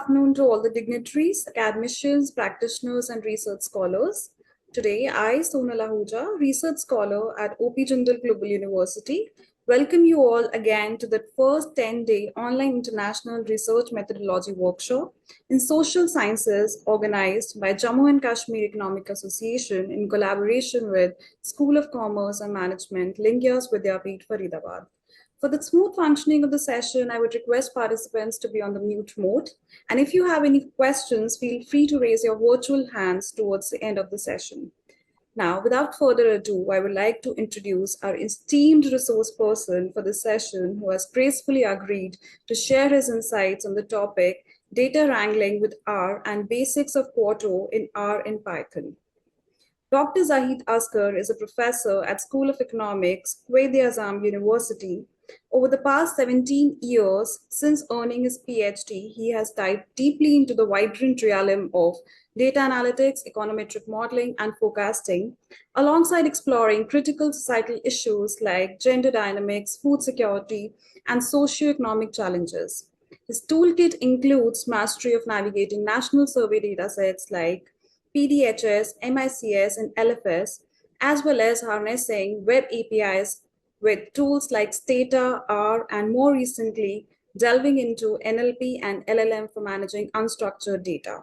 afternoon to all the dignitaries, academicians, practitioners, and research scholars. Today, I, Sonal Ahuja, research scholar at O.P.Jindal Global University, welcome you all again to the first 10-day online international research methodology workshop in social sciences organized by Jammu and Kashmir Economic Association in collaboration with School of Commerce and Management, Lingyas Vidyapeeth, Faridabad. For the smooth functioning of the session, I would request participants to be on the mute mode. And if you have any questions, feel free to raise your virtual hands towards the end of the session. Now, without further ado, I would like to introduce our esteemed resource person for this session who has gracefully agreed to share his insights on the topic Data Wrangling with R and Basics of Quarto in R and Python. Dr. Zahid Asghar is a professor at School of Economics, Quaid-i-Azam University. Over the past 17 years, since earning his PhD, he has dived deeply into the vibrant realm of data analytics, econometric modeling, and forecasting, alongside exploring critical societal issues like gender dynamics, food security, and socioeconomic challenges. His toolkit includes mastery of navigating national survey datasets like PDHS, MICS, and LFS, as well as harnessing web APIs with tools like Stata, R, and more recently, delving into NLP and LLM for managing unstructured data.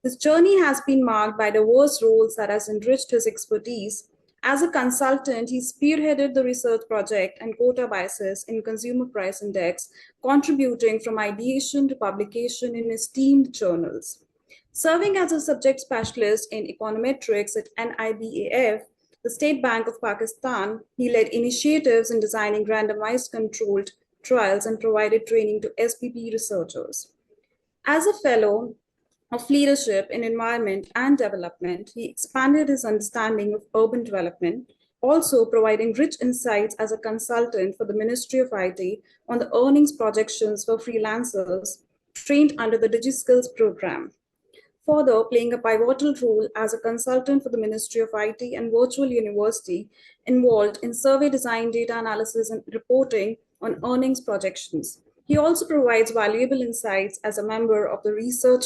His journey has been marked by diverse roles that has enriched his expertise. As a consultant, he spearheaded the research project and quota biases in Consumer Price Index, contributing from ideation to publication in esteemed journals. Serving as a subject specialist in econometrics at NIBAF, the State Bank of Pakistan, he led initiatives in designing randomized controlled trials and provided training to SPP researchers. As a fellow of leadership in environment and development, he expanded his understanding of urban development, also providing rich insights as a consultant for the Ministry of IT on the earnings projections for freelancers trained under the DigiSkills program. Further, playing a pivotal role as a consultant for the Ministry of IT and Virtual University involved in survey design, data analysis, and reporting on earnings projections. He also provides valuable insights as a member of the Research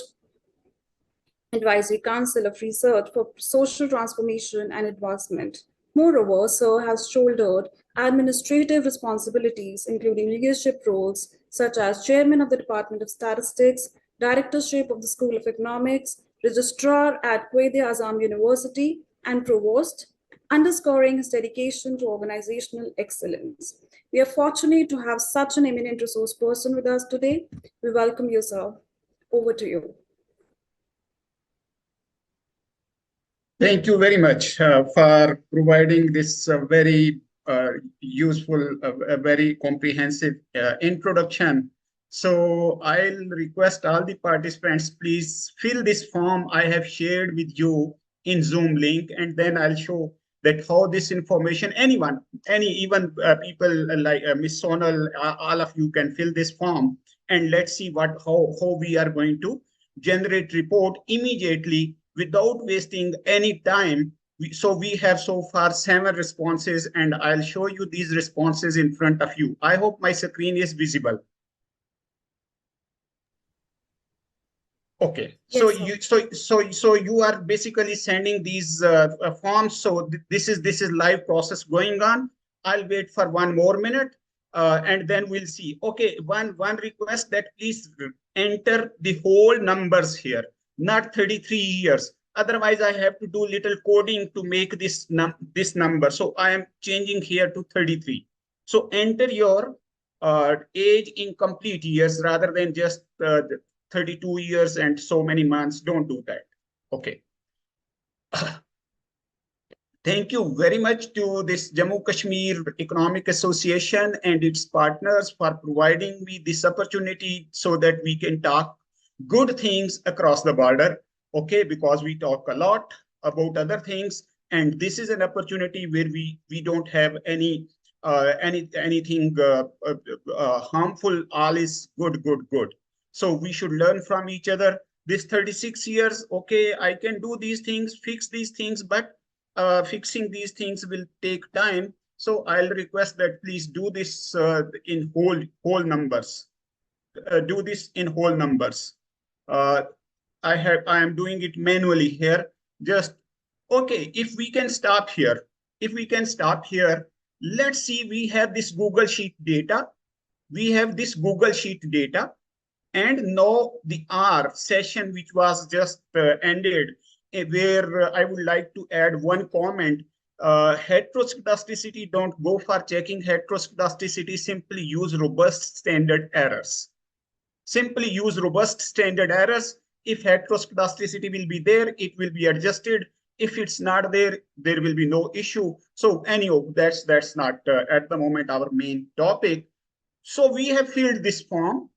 Advisory Council of Research for Social Transformation and Advancement. Moreover, Sir has shouldered administrative responsibilities, including leadership roles such as Chairman of the Department of Statistics, Directorship of the School of Economics, Registrar at Quaid-i-Azam University, and Provost, underscoring his dedication to organizational excellence. We are fortunate to have such an eminent resource person with us today. We welcome you, sir. Over to you. Thank you very much for providing this very useful, very comprehensive introduction. So I'll request all the participants, please fill this form I have shared with you in Zoom link, and then I'll show that how this information, anyone, even people like Ms. Sonal, all of you can fill this form, and let's see how we are going to generate report immediately without wasting any time. So we have so far 7 responses, and I'll show you these responses in front of you. I hope my screen is visible. Okay, yes, so you are basically sending these forms. So this is live process going on. I'll wait for 1 more minute, and then we'll see. Okay, one request that please enter the whole numbers here, not 33 years. Otherwise, I have to do little coding to make this number. So I am changing here to 33. So enter your age in complete years rather than just 32 years and so many months. Don't do that. Okay. Thank you very much to this Jammu Kashmir Economic Association and its partners for providing me this opportunity so that we can talk good things across the border. Okay, because we talk a lot about other things, and this is an opportunity where we don't have anything harmful. All is good. So we should learn from each other. This 36 years, okay, I can do these things, fix these things, but fixing these things will take time. So I'll request that please do this in whole numbers. Do this in whole numbers. Uh, I am doing it manually here. Just okay. If we can stop here, let's see. We have this Google Sheet data. And now the R session, which was just ended, where I would like to add one comment. Heteroscedasticity, don't go for checking heteroscedasticity. Simply use robust standard errors. If heteroscedasticity will be there, it will be adjusted. If it's not there, there will be no issue. So anyhow, that's not at the moment our main topic. So we have filled this form.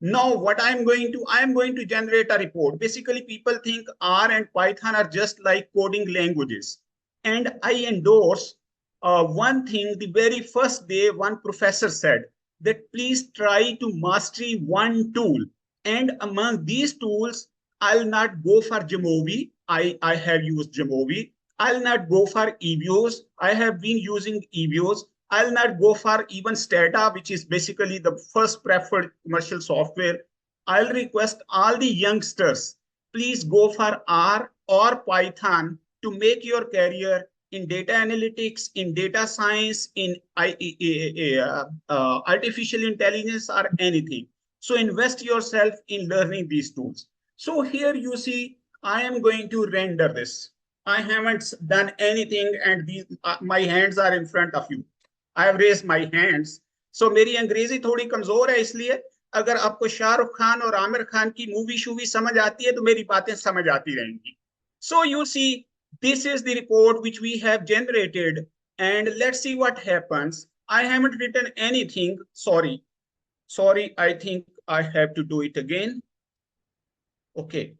Now, I am going to generate a report. Basically, people think R and Python are just like coding languages. And I endorse one thing. The very first day, one professor said that please try to mastery one tool. And among these tools, I'll not go for Jamovi. I have used Jamovi. I'll not go for EVOs. I have been using EVOs. I'll not go for even Stata, which is basically the first preferred commercial software. I'll request all the youngsters, please go for R or Python to make your career in data analytics, in data science, in artificial intelligence, or anything. So invest yourself in learning these tools. So here you see, I am going to render this. I haven't done anything, and my hands are in front of you. I have raised my hands. So मेरी अंग्रेजी थोड़ी कमजोर है, इसलिए अगर आपको शाहरुख खान और आमिर खान की मूवी शूवी समझ आती है तो मेरी बातें समझ आती रहेंगी. So you see, this is the report which we have generated, and let's see what happens. I haven't written anything. Sorry, I think I have to do it again. Okay.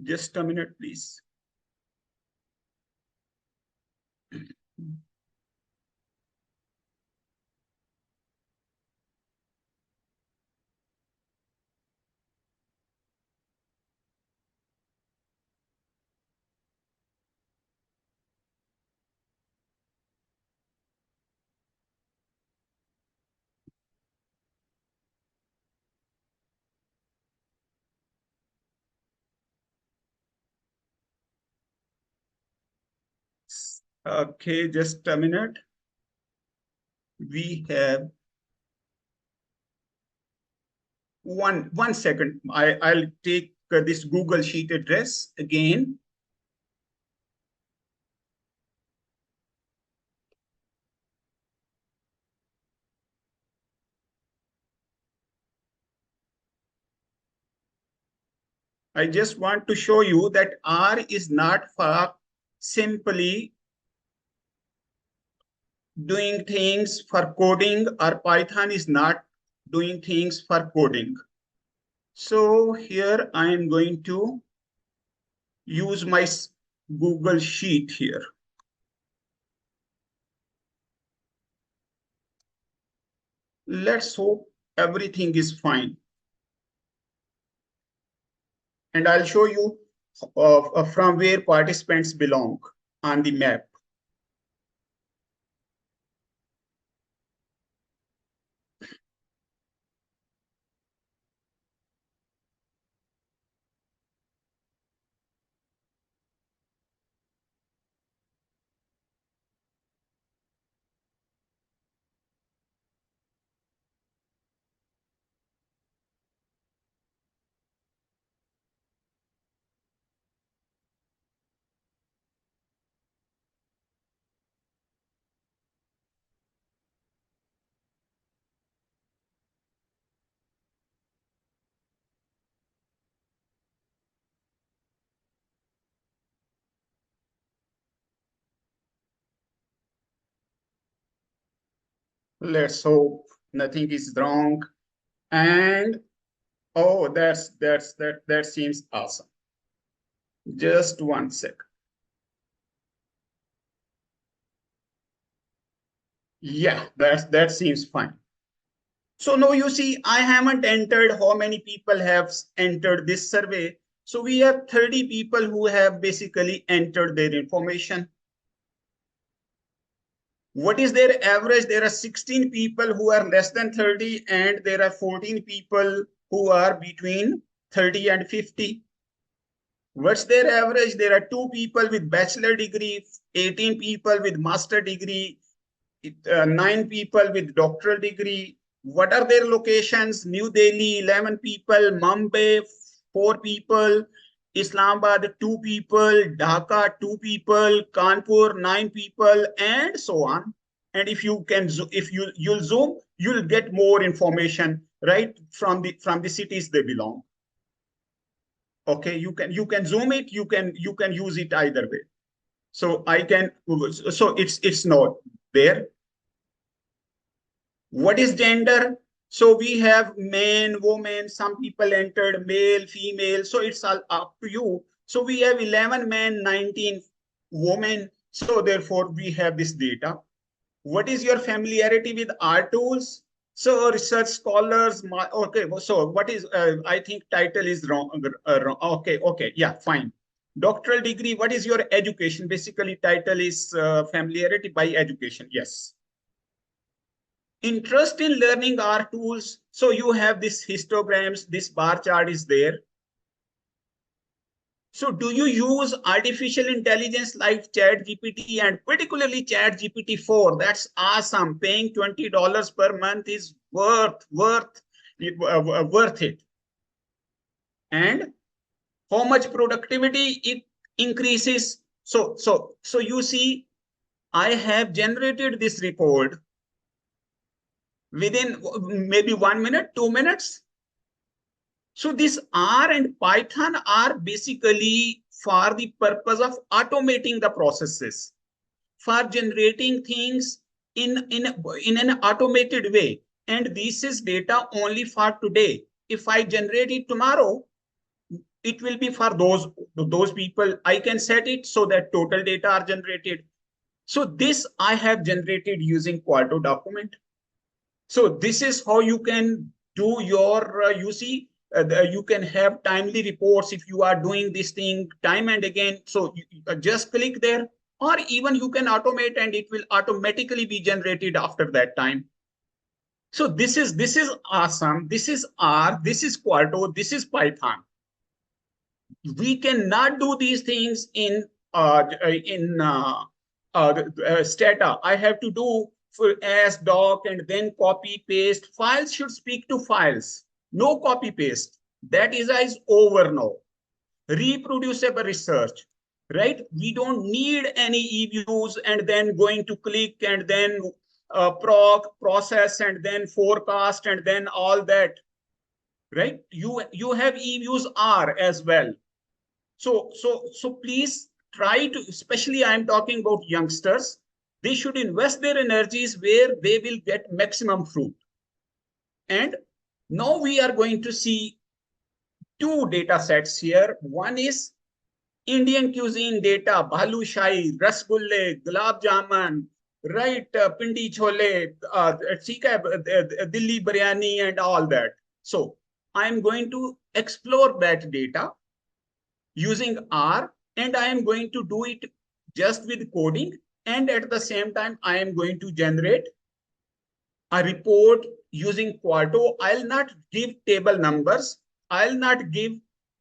Just a minute, please. Okay, just a minute. We have one second. I'll take this Google Sheet address again. I just want to show you that R is not for simply doing things for coding, or Python is not doing things for coding. So here I am going to use my Google Sheet here. Let's hope everything is fine. And I'll show you from where participants belong on the map. Let's hope nothing is wrong. And oh, that seems awesome. Just one sec. Yeah, that seems fine. So now you see, I haven't entered how many people have entered this survey. So we have 30 people who have basically entered their information. What is their average? There are 16 people who are less than 30, and there are 14 people who are between 30 and 50. What's their average? There are 2 people with bachelor degree, 18 people with master degree, 9 people with doctoral degree. What are their locations? New Delhi, 11 people, Mumbai, 4 people, Islamabad, 2 people, Dhaka, 2 people, Kanpur, 9 people, and so on. And if you can, if you'll zoom, you'll get more information, right, from the cities they belong. Okay, you can zoom it, you can use it either way. So I can, so it's not there. What is gender? So we have men, women, some people entered male, female, so it's all up to you. So we have 11 men, 19 women, so therefore we have this data. What is your familiarity with R tools? So research scholars, okay, so what is, I think title is wrong, okay, yeah, fine. Doctoral degree, what is your education? Basically title is familiarity by education, yes. Interest in learning R tools, so you have this histograms, this bar chart is there. So do you use artificial intelligence like ChatGPT, and particularly ChatGPT 4? That's awesome. Paying $20 per month is worth it. And how much productivity it increases? So you see, I have generated this report within maybe 1 minute, 2 minutes. So this R and Python are basically for the purpose of automating the processes, for generating things in an automated way. And this is data only for today. If I generate it tomorrow, it will be for those people. I can set it so that total data are generated. So this I have generated using Quarto document. So this is how you can do your, you see, you can have timely reports if you are doing this thing time and again. So just click there, or even you can automate and it will automatically be generated after that time. So this is awesome. This is R, this is Quarto, this is Python. We cannot do these things in Stata. I have to do for as doc and then copy paste. Files should speak to files. No copy paste. That is over now. Reproducible research, right? We don't need any e-views and then going to click and then process and then forecast and then all that, right? You have e-views R as well. So please try to, especially I'm talking about youngsters, they should invest their energies where they will get maximum fruit. And now we are going to see 2 data sets here. One is Indian cuisine data, bhalu shai, rasgulle, gulab jamun, right, pindi chole, Delhi biryani and all that. So I'm going to explore that data using R, and I am going to do it just with coding. And at the same time, I am going to generate a report using Quarto. I'll not give table numbers. I'll not give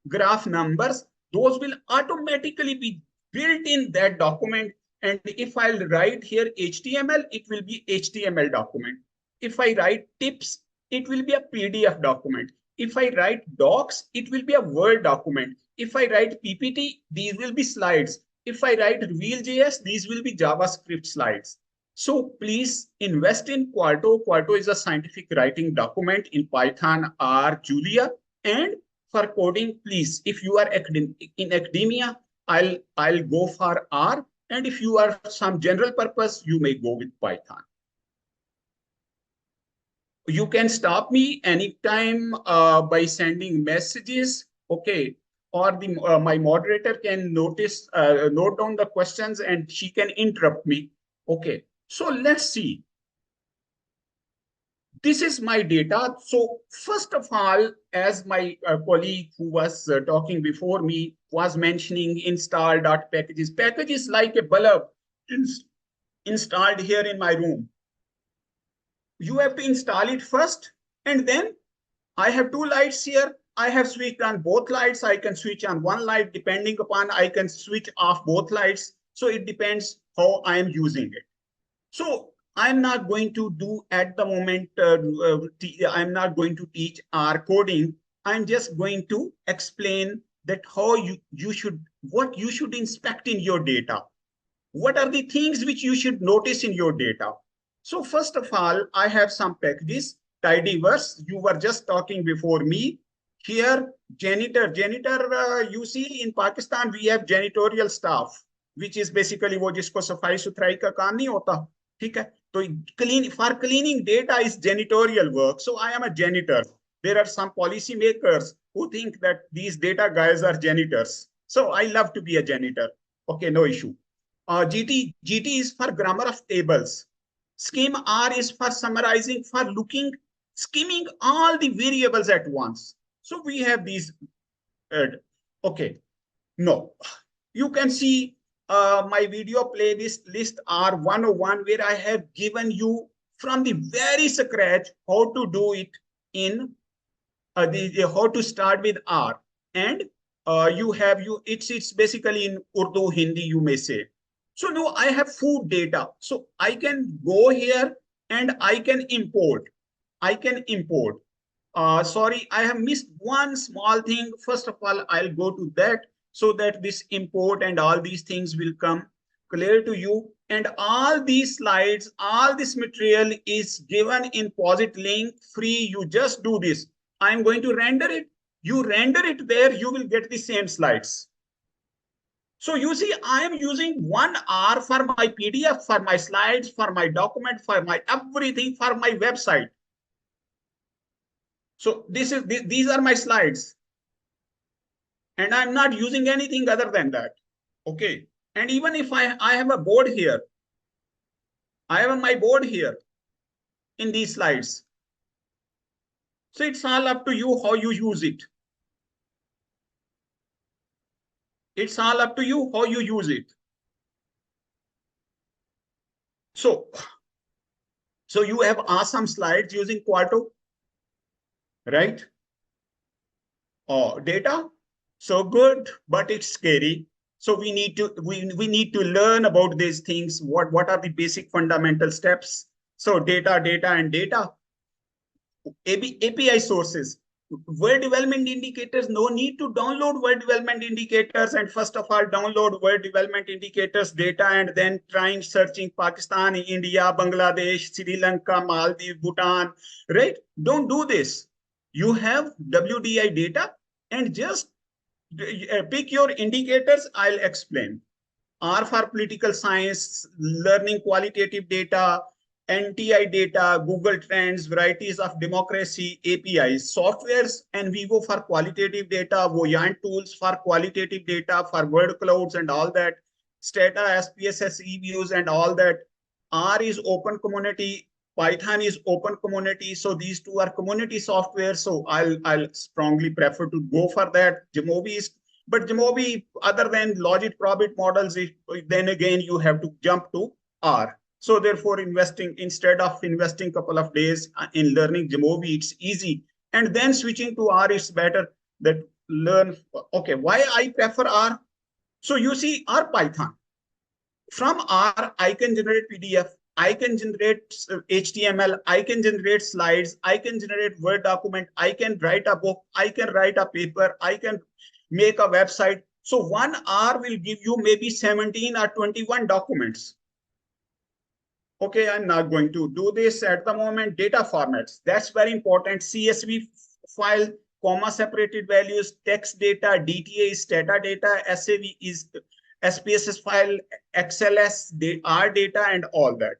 graph numbers. Those will automatically be built in that document. And if I'll write here HTML, it will be HTML document. If I write tips, it will be a PDF document. If I write docs, it will be a Word document. If I write PPT, these will be slides. If I write Real.js, these will be JavaScript slides. So please invest in Quarto. Quarto is a scientific writing document in Python, R, Julia. And for coding, please, if you are in academia, I'll go for R. And if you are some general purpose, you may go with Python. You can stop me anytime by sending messages, okay? Or my moderator can note down the questions and she can interrupt me, okay? So let's see. This is my data. So first of all, as my colleague who was talking before me was mentioning, install.packages. Packages like a bulb installed here in my room. You have to install it first, and then I have two lights here. I have switched on both lights. I can switch on one light depending upon, I can switch off both lights. So it depends how I am using it. So I'm not going to do at the moment, I'm not going to teach R coding. I'm just going to explain that how you should, what you should inspect in your data. What are the things which you should notice in your data? So first of all, I have some packages. Tidyverse, you were just talking before me. Here, janitor, you see in Pakistan, we have janitorial staff, which is basically वो जिसको सफाई सुथराई का काम नहीं होता, ठीक है? तो for cleaning data is janitorial work. So I am a janitor. There are some policy makers who think that these data guys are janitors. So I love to be a janitor. Okay, no issue. GT is for grammar of tables. Scheme R is for summarizing, for looking, skimming all the variables at once. So we have these. Okay, no, you can see my video playlist list R101, where I have given you from the very scratch how to do it in how to start with R, and it's basically in Urdu, Hindi, you may say. So now I have food data. So I can go here and I can import. Sorry, I have missed one small thing. First of all, I'll go to that so that this import and all these things will come clear to you. And all these slides, all this material is given in POSIT link free. You just do this. I'm going to render it. You render it there, you will get the same slides. So you see, I am using 1 hour for my PDF, for my slides, for my document, for my everything, for my website. So these are my slides. And I'm not using anything other than that. Okay. And even if I have a board here, I have my board here in these slides. So it's all up to you how you use it. It's all up to you how you use it. So you have awesome slides using Quarto, right? Oh, data, so good, but it's scary. So we need to learn about these things. What are the basic fundamental steps? So data. API sources, word development indicators. No need to download word development indicators, and first of all download word development indicators data, and then trying searching Pakistan, India, Bangladesh, Sri Lanka, Maldives, Bhutan, right? Don't do this. You have WDI data and just pick your indicators. I'll explain. R for political science, learning qualitative data, NTI data, Google Trends, varieties of democracy, APIs, softwares, and Vivo for qualitative data, Voyant tools for qualitative data, for word clouds and all that, Stata, SPSS, eViews and all that. R is open community, Python is open community. So these two are community software. So I'll strongly prefer to go for that. Jamovi is, but Jamovi, other than logit probit models, then again you have to jump to R. So therefore, instead of investing a couple of days in learning Jamovi, it's easy. And then switching to R is better. That learn. Okay, why I prefer R? So you see, R Python. From R, I can generate PDF. I can generate HTML. I can generate slides. I can generate Word document. I can write a book. I can write a paper. I can make a website. So 1 hour will give you maybe 17 or 21 documents. Okay, I'm not going to do this at the moment. Data formats, that's very important. CSV file, comma separated values, text data, DTA is data data, SAV is SPSS file, XLS, R data, and all that.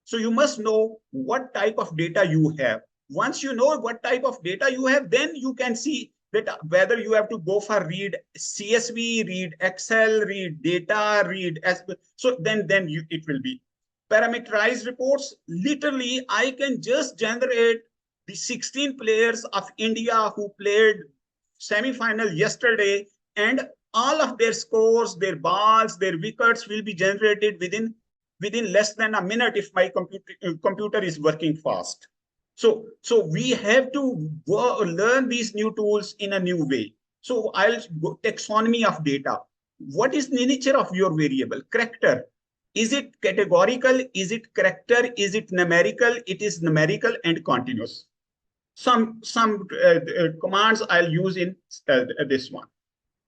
So you must know what type of data you have. Once you know what type of data you have, then you can see that whether you have to go for read CSV, read Excel, read data, read SPSS. So then it will be. Parameterized reports, literally, I can just generate the 16 players of India who played semi-final yesterday, and all of their scores, their balls, their wickets will be generated within within less than a minute if my computer is working fast. So we have to learn these new tools in a new way. So I'll go taxonomy of data. What is the nature of your variable? Character. Is it categorical? Is it character? Is it numerical? It is numerical and continuous. Some commands I'll use in this one.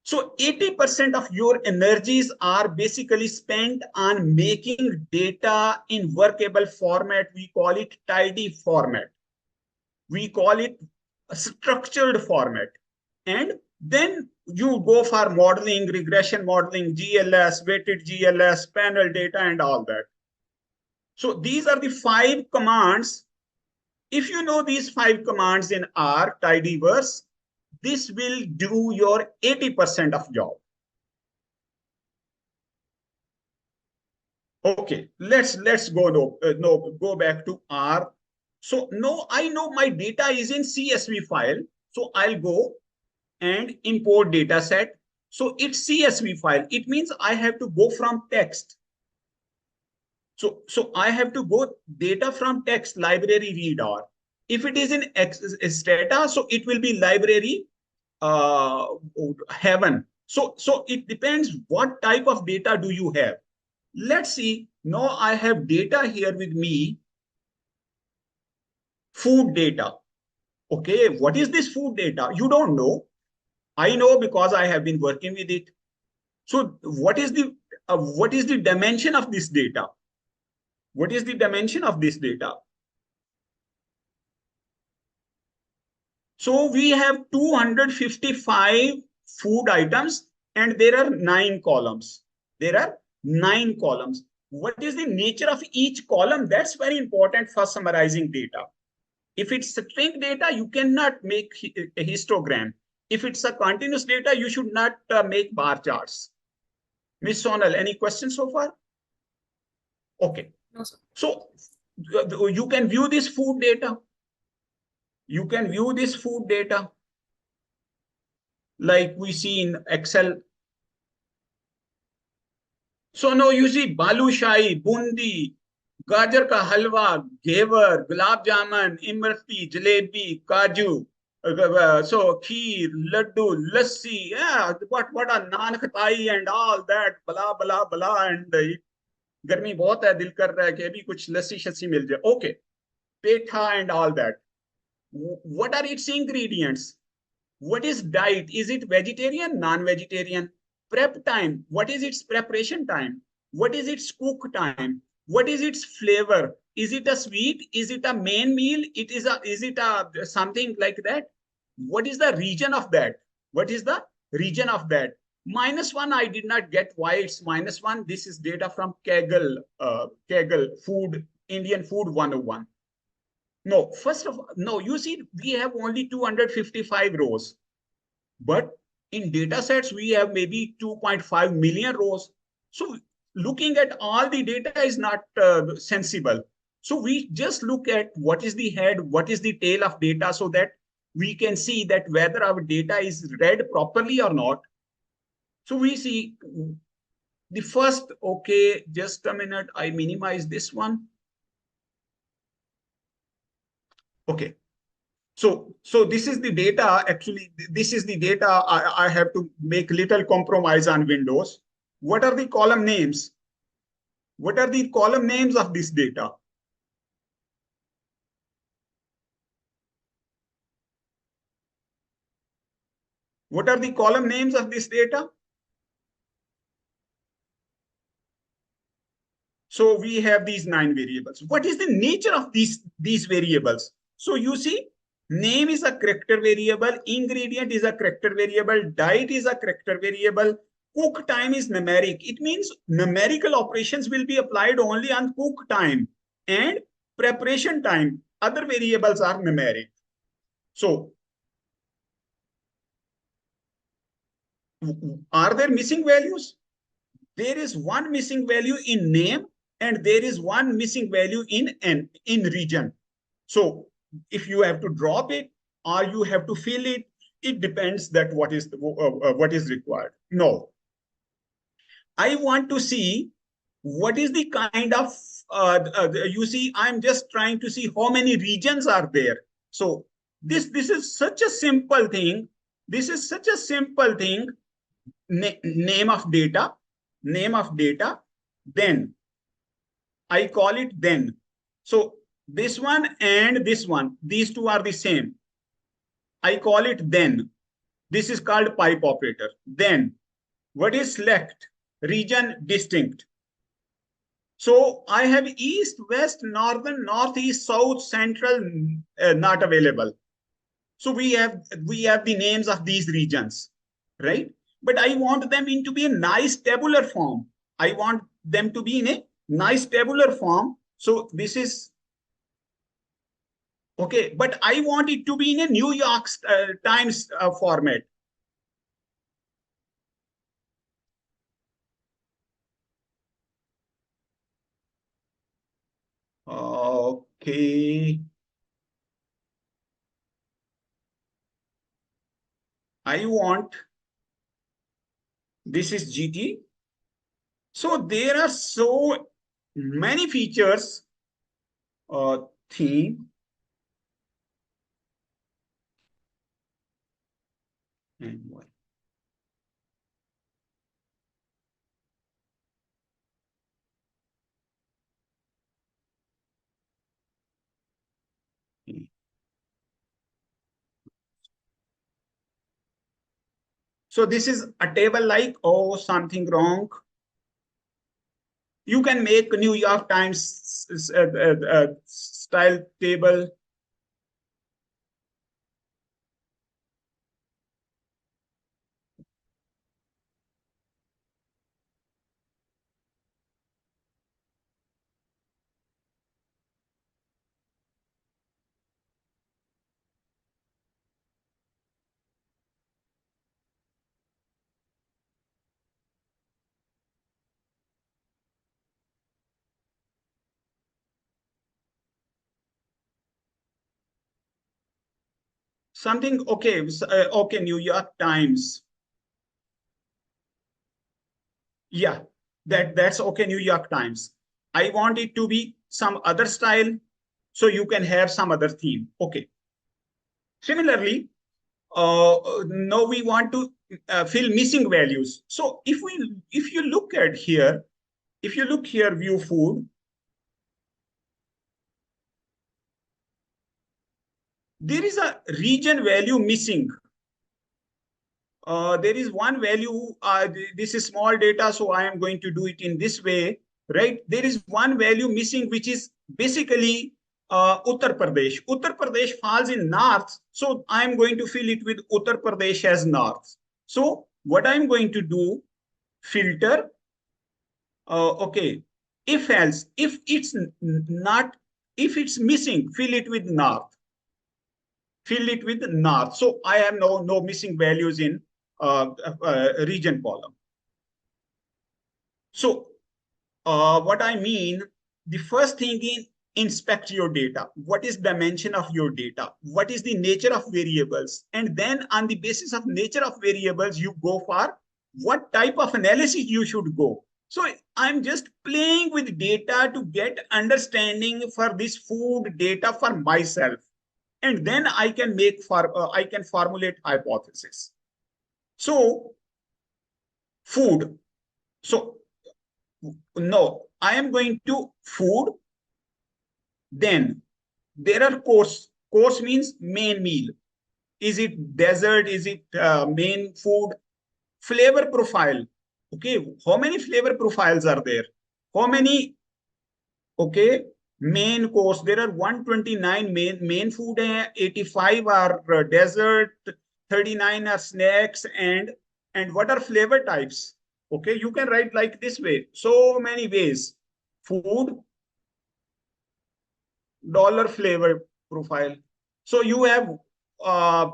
So 80% of your energies are basically spent on making data in workable format. We call it tidy format. We call it a structured format. And then you go for modeling, regression modeling, GLS, weighted GLS, panel data, and all that. So these are the 5 commands. If you know these 5 commands in R, tidyverse, this will do your 80% of job. Okay, let's go back to R. So no, I know my data is in CSV file. So I'll go and import data set. So it's CSV file. It means I have to go from text. So I have to go data from text library read R. If it is in data, so it will be library heaven. So it depends what type of data do you have. Let's see. Now I have data here with me. Food data. Okay, what is this food data? You don't know. I know because I have been working with it. So what is the dimension of this data? What is the dimension of this data? So we have 255 food items and there are 9 columns. There are 9 columns. What is the nature of each column? That's very important for summarizing data. If it's string data, you cannot make a histogram. If it's a continuous data, you should not make bar charts. Ms. Sonal, any questions so far? Okay. No, sir. So you can view this food data. You can view this food data like we see in Excel. So now you see balushai, bundi, gajar ka halwa, ghevar, gulab jamun, imrati, jalebi, kaju, so kheer, laddu, lassi, yeah, what a naan khatai and all that, blah blah blah, and गर्मी बहुत है दिल कर रहा है कि अभी कुछ लस्सी शस्सी मिल जाए. Okay, petha and all that. What are its ingredients? What is diet? Is it vegetarian, non-vegetarian? Prep time. What is its preparation time? What is its cook time? What is its flavor? Is it a sweet? Is it a main meal? Is it a something like that? What is the region of that? What is the region of that? -1, I did not get why it's -1. This is data from Kaggle Food, Indian Food 101. No, first of all, no, you see, we have only 255 rows. But in data sets, we have maybe 2.5 million rows. So looking at all the data is not sensible. So we just look at what is the head, what is the tail of data so that we can see that whether our data is read properly or not. So we see the first, okay, just a minute, I minimize this one. Okay. So this is the data. Actually, this is the data. I have to make little compromise on Windows. What are the column names? What are the column names of this data? What are the column names of this data? So we have these 9 variables. What is the nature of these variables? So you see, name is a character variable, ingredient is a character variable, diet is a character variable, cook time is numeric. It means numerical operations will be applied only on cook time and preparation time. Other variables are numeric. So are there missing values? There is one missing value in name and there is one missing value in region. So if you have to drop it or you have to fill it, it depends that what is required. No, I want to see what is the kind of you see, I'm just trying to see how many regions are there. So this is such a simple thing. This is such a simple thing. Name of data, name of data, then I call it then. So this one and this one, these two are the same. I call it then. This is called pipe operator. Then what is select? Region distinct. So I have east, west, northern, northeast, south, central, not available. So we have the names of these regions, right? But I want them in to be a nice tabular form. I want them to be in a nice tabular form. So this is okay, but I want it to be in a New York Times format. Okay, I want this is GT. So there are so many features. Theme and what? So this is a table like, oh, something wrong. You can make New York Times style table. Something, okay, okay, New York Times. Yeah, that's okay, New York Times. I want it to be some other style, so you can have some other theme. Okay. Similarly, now we want to fill missing values. So if you look at here, if you look here, view food, there is a region value missing. There is one value, this is small data, so I am going to do it in this way, right? There is one value missing, which is basically Uttar Pradesh. Uttar Pradesh falls in north, so I am going to fill it with Uttar Pradesh as north. So what I'm going to do, filter, okay, if else, if it's not, if it's missing, fill it with north. Fill it with north. So I have no missing values in region column. So what I mean, the first thing is inspect your data. What is dimension of your data? What is the nature of variables? And then on the basis of nature of variables, you go for what type of analysis you should go. So I'm just playing with data to get understanding for this food data for myself. And then I can I can formulate hypothesis. So food. So no, I am going to food. Then there are course. Course means main meal. Is it dessert? Is it main food? Flavor profile. Okay, how many flavor profiles are there? How many? Okay, main course. There are 129 main food, 85 are dessert, 39 are snacks, and what are flavor types? Okay, you can write like this way. So many ways. Food, dollar flavor profile. So you have uh,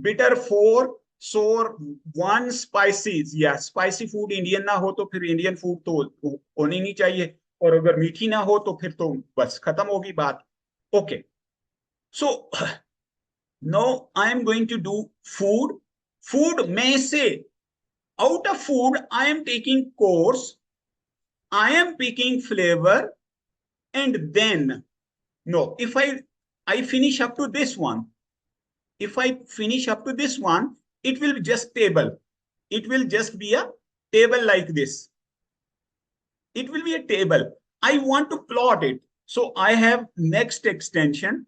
bitter 4, sour 1, spicy. Yeah, spicy food Indian ना हो तो फिर Indian food तो होनी नहीं चाहिए, और अगर मीठी ना हो तो फिर तो बस खत्म होगी बात. Okay, so now I am going to do food. Food में से out of food I am taking course. I am picking flavor, and then no, if I finish up to this one, if I finish up to this one, it will be just table. It will just be a table like this. It will be a table. I want to plot it. So I have next extension,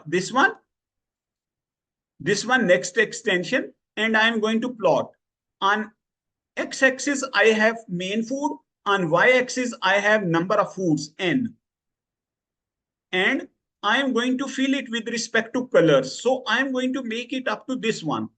this one, next extension, and I am going to plot. On x-axis, I have main food. On y-axis, I have number of foods, n. And I am going to fill it with respect to colors. So I am going to make it up to this one.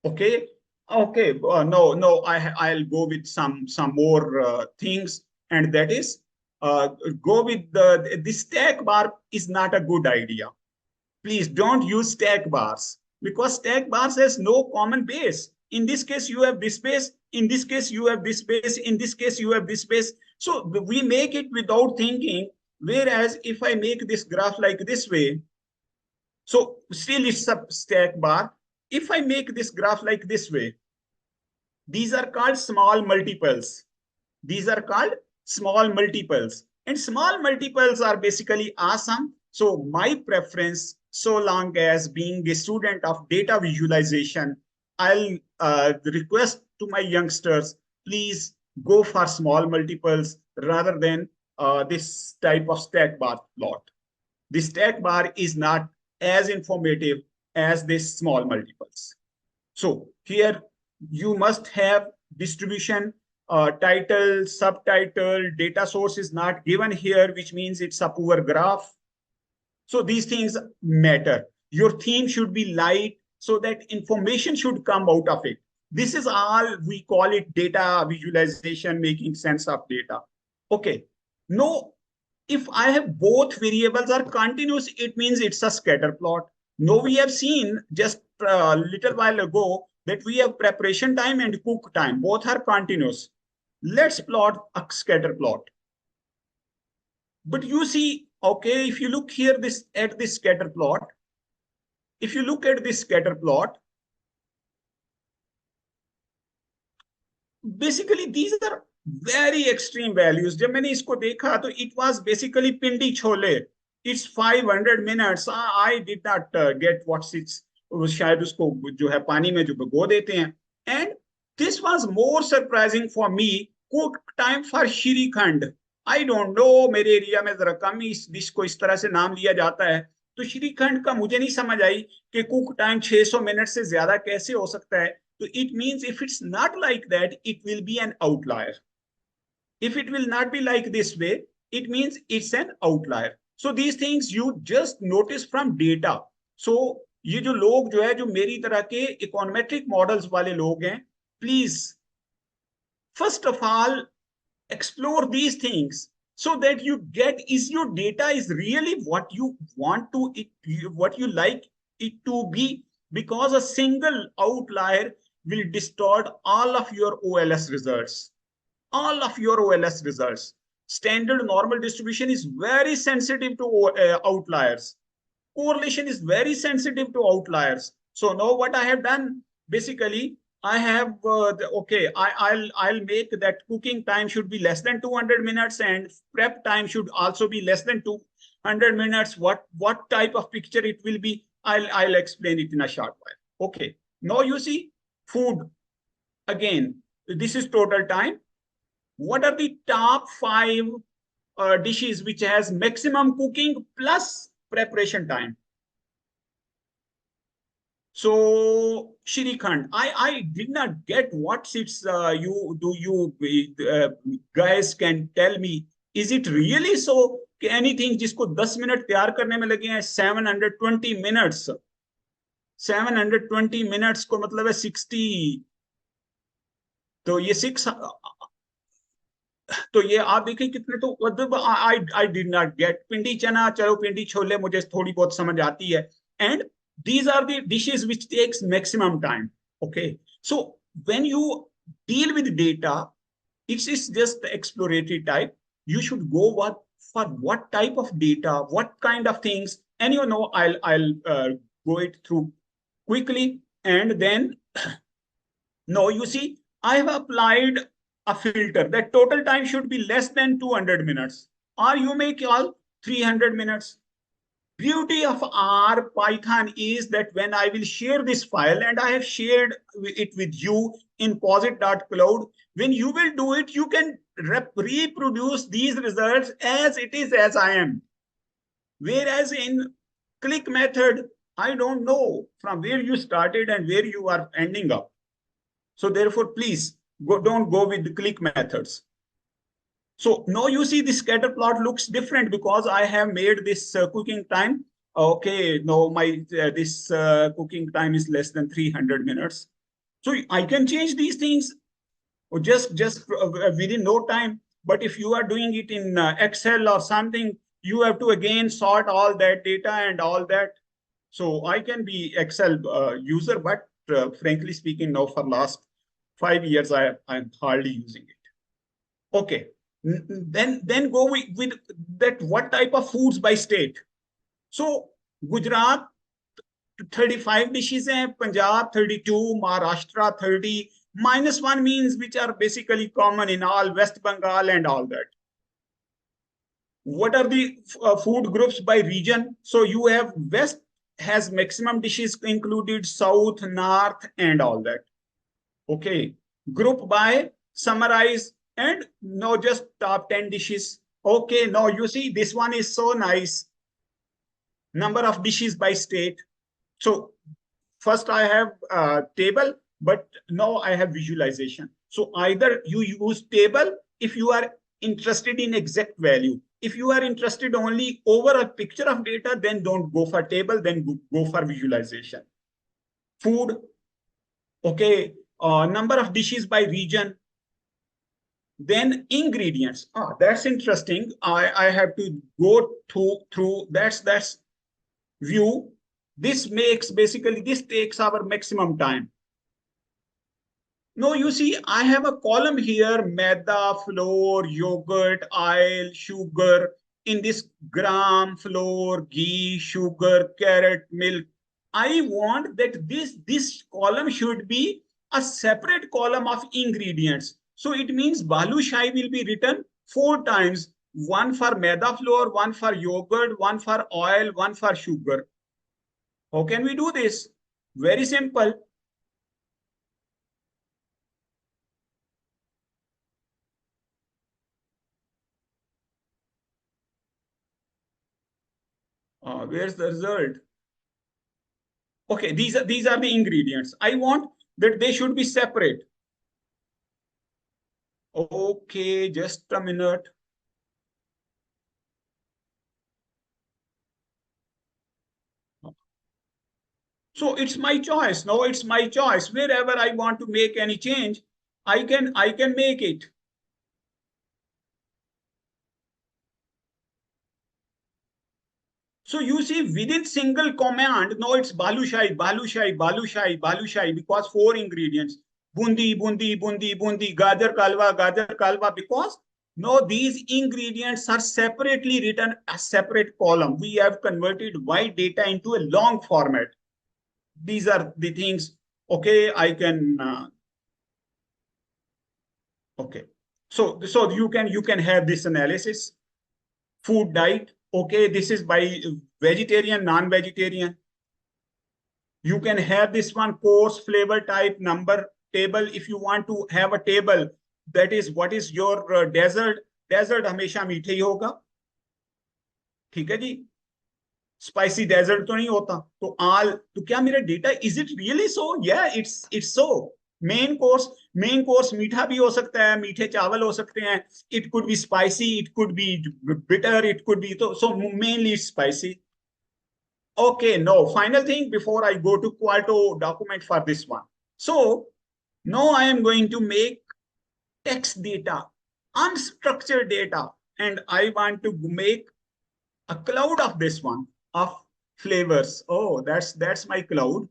Okay. Okay. No. I'll go with some more things, and that is go with the stack bar is not a good idea. Please don't use stack bars, because stack bars has no common base. In this case, you have this base. In this case, you have this base. In this case, you have this base. So we make it without thinking. Whereas if I make this graph like this way, so still it's a stack bar. If I make this graph like this way, these are called small multiples. These are called small multiples. And small multiples are basically awesome. So my preference, so long as being a student of data visualization, I'll request to my youngsters, please go for small multiples rather than this type of stack bar plot. The stack bar is not as informative as this small multiples. So here you must have distribution, title, subtitle, data source is not given here, which means it's a poor graph. So these things matter. Your theme should be light so that information should come out of it. This is all we call it data visualization, making sense of data. Okay. No, if I have both variables are continuous, it means it's a scatter plot. No, we have seen just a little while ago that we have preparation time and cook time. Both are continuous. Let's plot a scatter plot. But you see, okay, if you look here at this scatter plot, if you look at this scatter plot, basically these are very extreme values. जब मैंने इसको देखा तो it was basically Pindi chole. It's 500 minutes. I did not get what's it's शायद उसको जो है पानी में जो भिगो देते हैं. And this was more surprising for me. Cook time for shrikhand. I don't know, मेरे एरिया में जरा कम ही इस डिश को इस तरह से नाम लिया जाता है. तो श्रीखंड का मुझे नहीं समझ आई कि कुक टाइम 600 मिनट से ज्यादा कैसे हो सकता है. So it means if it's not like that, it will be an outlier. If it will not be like this way, it means it's an outlier. So these things you just notice from data. So ये जो लोग जो है जो मेरी तरह के econometric models वाले लोग हैं, please first of all explore these things so that you get is your data is really what you want to what you like it to be, because a single outlier will distort all of your OLS results. All of your OLS results. Standard normal distribution is very sensitive to outliers. Correlation is very sensitive to outliers. So now what I have done, basically, I have, okay, I'll make that cooking time should be less than 200 minutes and prep time should also be less than 200 minutes. What type of picture it will be, I'll explain it in a short while. Okay, now you see food. Again, this is total time. What are the top 5 dishes which has maximum cooking plus preparation time? So Shrikhand, I did not get what it's you guys can tell me. Is it really so? Anything जिसको 10 minute तैयार करने में लगे हैं 720 minutes. 720 minutes को मतलब है 60. तो ये 6 तो ये आप देखिए कितने तो मतलब I did not get. पिंडी चना, चलो पिंडी छोले मुझे थोड़ी बहुत समझ आती है. And these are the dishes which takes maximum time. Okay, so when you deal with data, it's just the exploratory type. You should go for what type of data, what kind of things, and you know I'll go it through quickly. And then now you see I have applied a filter that total time should be less than 200 minutes, or you make all 300 minutes. Beauty of R Python is that when I will share this file, and I have shared it with you in posit.cloud, when you will do it, you can reproduce these results as it is as I am. Whereas in click method, I don't know from where you started and where you are ending up. So therefore, please don't go with the click methods. So now you see the scatter plot looks different because I have made this cooking time. Okay, no, my this cooking time is less than 300 minutes. So I can change these things or just within no time. But if you are doing it in Excel or something, you have to again sort all that data and all that. So I can be Excel user, but frankly speaking, now for last 5 years, I'm hardly using it. Okay. Then go with that. What type of foods by state? So Gujarat 35 dishes hai, Punjab 32, Maharashtra 30. -1 means which are basically common in all West Bengal and all that. What are the food groups by region? So you have West has maximum dishes included, South, North, and all that. Okay. Group by summarize and no just top 10 dishes. Okay. Now you see this one is so nice. Number of dishes by state. So first I have a table, but now I have visualization. So either you use table if you are interested in exact value. If you are interested only over a picture of data, then don't go for table, then go for visualization. Food, okay, number of dishes by region. Then ingredients. That's interesting. I have to go through that's view. This makes basically this takes our maximum time. No, you see, I have a column here, maida, flour, yogurt, oil, sugar, in this gram, flour, ghee, sugar, carrot, milk. I want that this column should be a separate column of ingredients. So it means balu shai will be written 4 times, one for maida flour, one for yogurt, one for oil, one for sugar. How can we do this? Very simple. Where's the result? Okay, these are the ingredients. I want that they should be separate. Okay, just a minute. So it's my choice. No, it's my choice. Wherever I want to make any change, I can make it. So you see within single command, no, it's balushai, balushai, balushai, balushai, because 4 ingredients. Bundi, bundi, bundi, bundi, gajar kalwa, because no, these ingredients are separately written as separate column. We have converted white data into a long format. These are the things. Okay, I can. Okay, so you can have this analysis. Food diet. Okay, this is by vegetarian, non-vegetarian. You can have this one course, flavor type, number table. If you want to have a table, that is what is your desert हमेशा मीठे ही होगा. ठीक है जी. Spicy desert तो नहीं होता. तो क्या मेरा data is it really so? या इट्स सो. मेन कोर्स मीठा भी हो सकता है, मीठे चावल हो सकते हैं. It could be spicy, it could be bitter, it could be, तो so mainly it's spicy. Okay, no, final thing before I go to Quarto document for this one. So now I am going to make text data, unstructured data, and I want to make a cloud of this one of flavors. Oh, that's my cloud.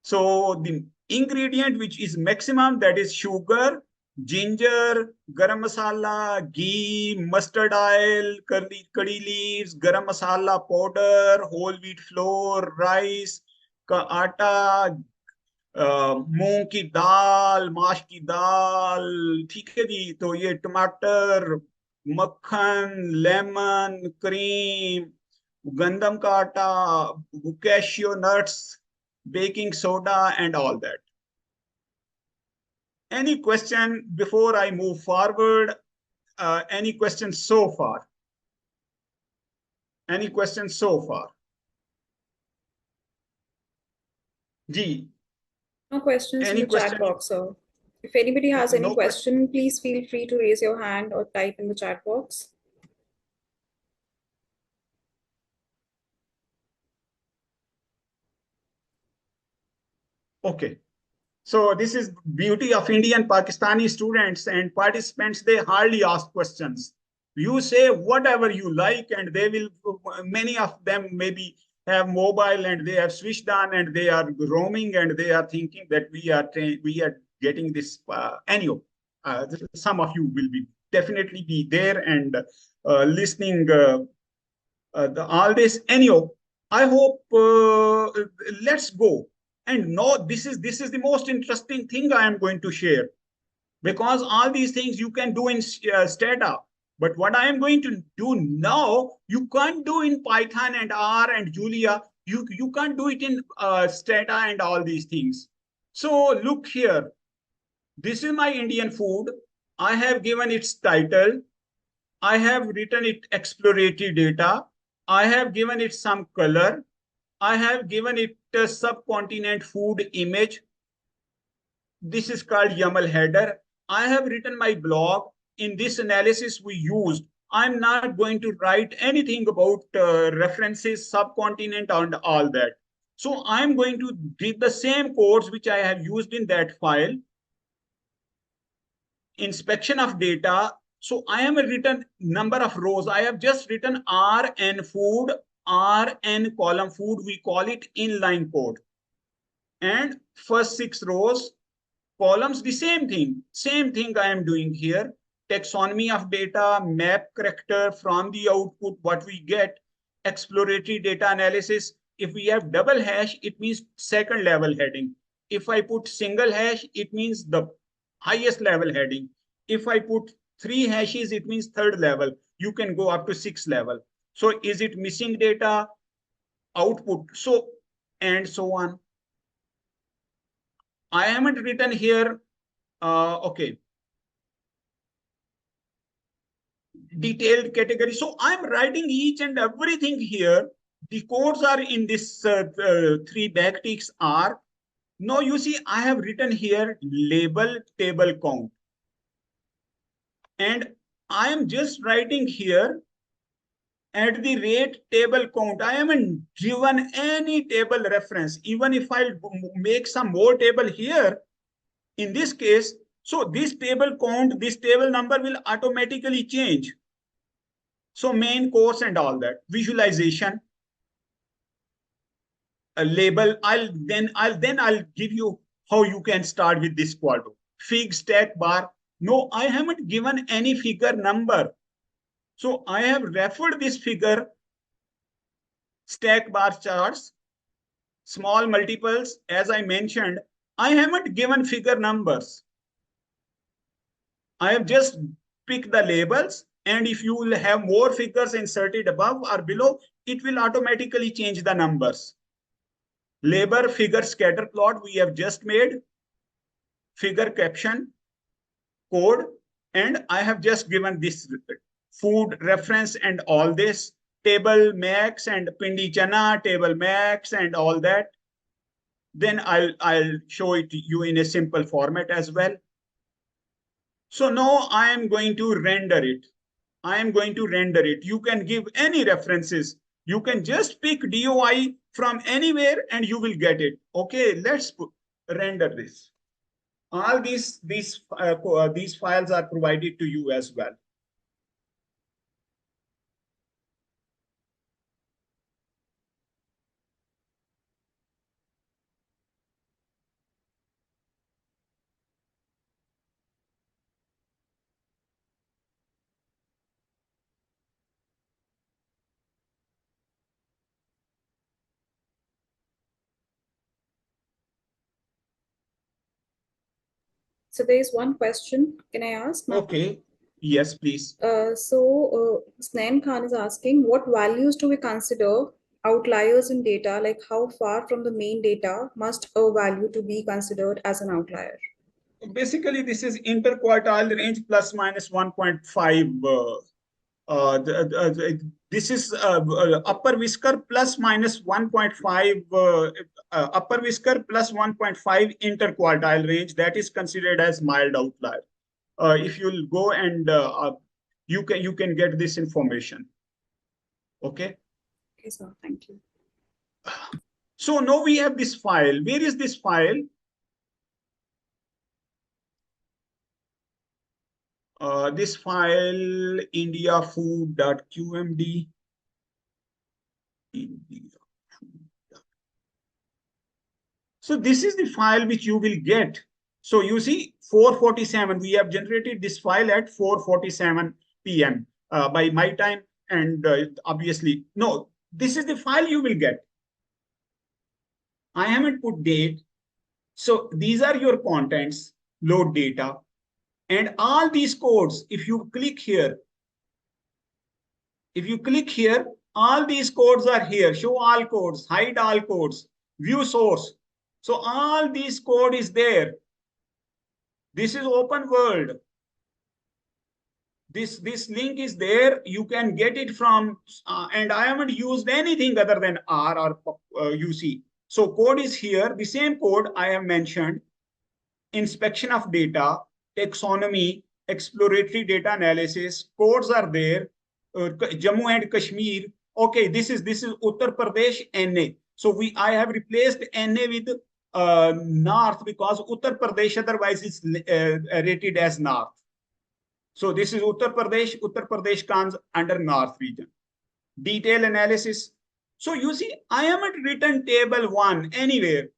So the ingredient which is maximum, that is sugar, ginger, garam masala, ghee, mustard oil, curry leaves, garam masala powder, whole wheat flour, rice, ka atta, मूंग की दाल, माश की दाल, ठीक है जी। तो ये टमाटर, मक्खन, lemon, cream, गंदम का आटा, cashew nuts, baking soda and all that. Any question before I move forward? Any questions so far? Any questions so far? जी, No questions in any the chat question? box, sir. If anybody has any No question. question, please feel free to raise your hand or type in the chat box. Okay. So this is beauty of Indian Pakistani students and participants. They hardly ask questions. You say whatever you like, and they will. Many of them maybe have mobile and they have switched on and they are roaming and they are thinking that we are getting this. Anyhow, some of you will be definitely be there and listening all this. Anyhow, I hope let's go. And no, this is the most interesting thing I am going to share, because all these things you can do in Stata. But what I am going to do now, you can't do in Python and R and Julia. You can't do it in Stata and all these things. So look here. This is my Indian food. I have given its title. I have written it exploratory data. I have given it some color. I have given it a subcontinent food image. This is called YAML header. I have written my blog. In this analysis we used, I'm not going to write anything about references, subcontinent, and all that. So I'm going to give the same codes which I have used in that file. Inspection of data. So I am written number of rows. I have just written RN food, RN column food. We call it inline code. And first 6 rows, columns, the same thing. Same thing I am doing here. Taxonomy of data, map character from the output, what we get, exploratory data analysis. If we have double hash, it means second level heading. If I put single hash, it means the highest level heading. If I put 3 hashes, it means third level. You can go up to 6 level. So is it missing data, output? So, and so on. I haven't written here, okay, detailed category. So I'm writing each and everything here. The codes are in this 3 backticks are. Now you see, I have written here label table count. And I am just writing here at the rate table count. I haven't given any table reference. Even if I make some more table here, in this case, so this table count, this table number will automatically change. So main course and all that, visualization, a label. I'll give you how you can start with this Quarto. Fig stack bar. No, I haven't given any figure number. So I have referred this figure stack bar charts, small multiples. As I mentioned, I haven't given figure numbers. I have just picked the labels, and if you will have more figures inserted above or below, it will automatically change the numbers. Labor figure scatter plot we have just made, figure caption, code, and I have just given this food reference and all this, table max and pindi chana, table max and all that. Then I'll show it to you in a simple format as well. So now I am going to render it. I am going to render it. You can give any references. You can just pick DOI from anywhere and you will get it. Okay, let's render this. All these files are provided to you as well. So there is one question. Can I ask? Okay. Yes, please. Snain Khan is asking, what values do we consider outliers in data? Like how far from the main data must a value to be considered as an outlier? Basically, this is interquartile range plus minus 1.5. This is upper whisker plus minus 1.5, upper whisker plus 1.5 interquartile range. That is considered as mild outlier. If you'll go and you can get this information. Okay. Okay, sir. Thank you. So now we have this file. Where is this file? This file indiafood.qmd. India. So this is the file which you will get. So you see 4:47, we have generated this file at 4:47 p.m. By my time, and obviously, no, this is the file you will get. I haven't put date. So these are your contents, load data, and all these codes, if you click here, all these codes are here. Show all codes, hide all codes, view source. So all this code is there. This is open world. This link is there. You can get it from, and I haven't used anything other than R or UC. So code is here. The same code I have mentioned. Inspection of data, taxonomy, exploratory data analysis. Codes are there. Jammu and Kashmir. Okay, this is Uttar Pradesh NA. So I have replaced NA with North because Uttar Pradesh otherwise is rated as North. So this is Uttar Pradesh. Uttar Pradesh comes under North region. Detail analysis. So you see, I haven't written table 1 anywhere.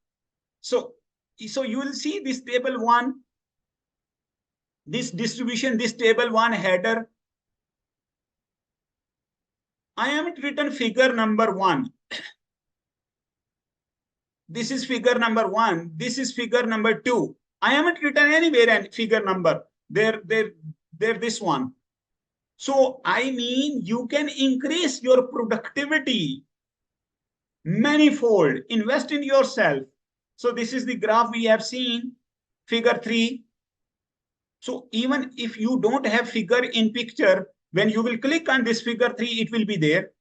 So you will see this table 1, this distribution, this table 1 header. I haven't written figure number 1. This is figure number 1. This is figure number 2. I haven't written anywhere any figure number. There, this one. So I mean, you can increase your productivity manifold. Invest in yourself. So this is the graph we have seen, figure 3. So even if you don't have figure in picture, when you will click on this figure 3, it will be there.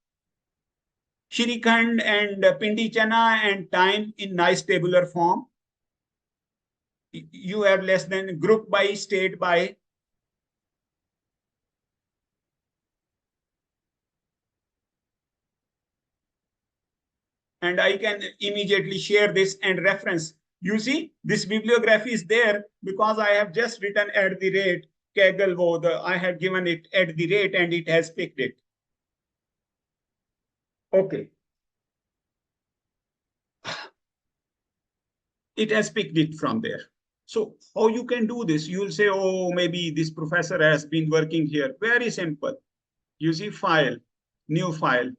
Shrikhand and Pindi Chana and time in nice tabular form. You have less than group by, state by. And I can immediately share this and reference. You see, this bibliography is there because I have just written at the rate Kaggle, I have given it at the rate and it has picked it. Okay. It has picked it from there. So how you can do this? You will say, oh, maybe this professor has been working here. Very simple. You see file, new file,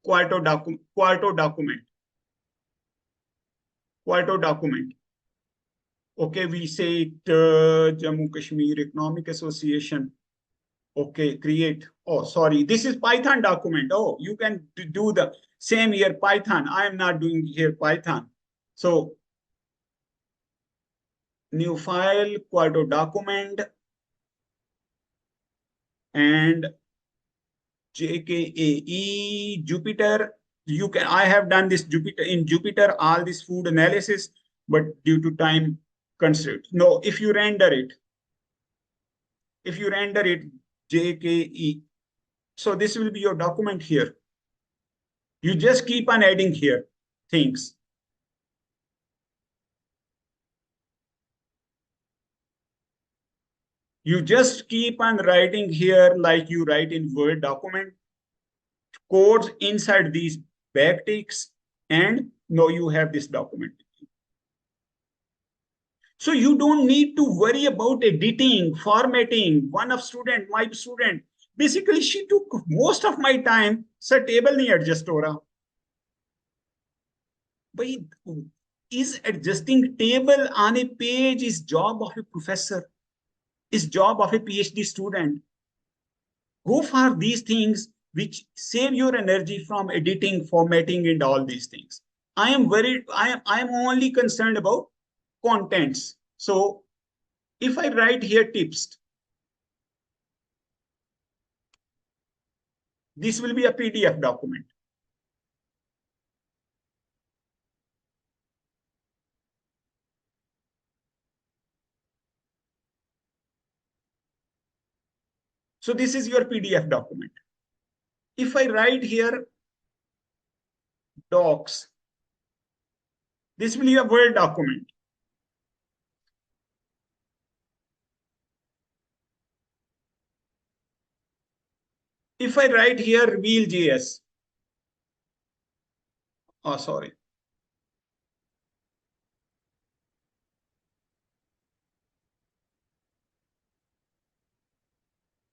Quarto document, Quarto document. Okay, we say it, Jammu Kashmir Economic Association. Okay, create. Oh, sorry, this is Python document. Oh, you can do the same here, Python. I am not doing here Python. So new file, Quarto document, and JKAE, Jupyter. I have done this Jupyter, all this food analysis, but due to time constraint. No, if you render it, JKE. So this will be your document here. You just keep on adding here things. You just keep on writing here like you write in Word document, codes inside these backticks, and now you have this document. So you don't need to worry about editing, formatting. My student, basically she took most of my time. Sir, table nahi adjust ho raha. Bhai, is adjusting table on a page is job of a professor, is job of a PhD student. Go for these things which save your energy from editing, formatting, and all these things. I am worried. I am only concerned about contents. So if I write here tips, this will be a PDF document. So this is your PDF document. If I write here docs, this will be a Word document. If I write here reveal.js, oh, sorry.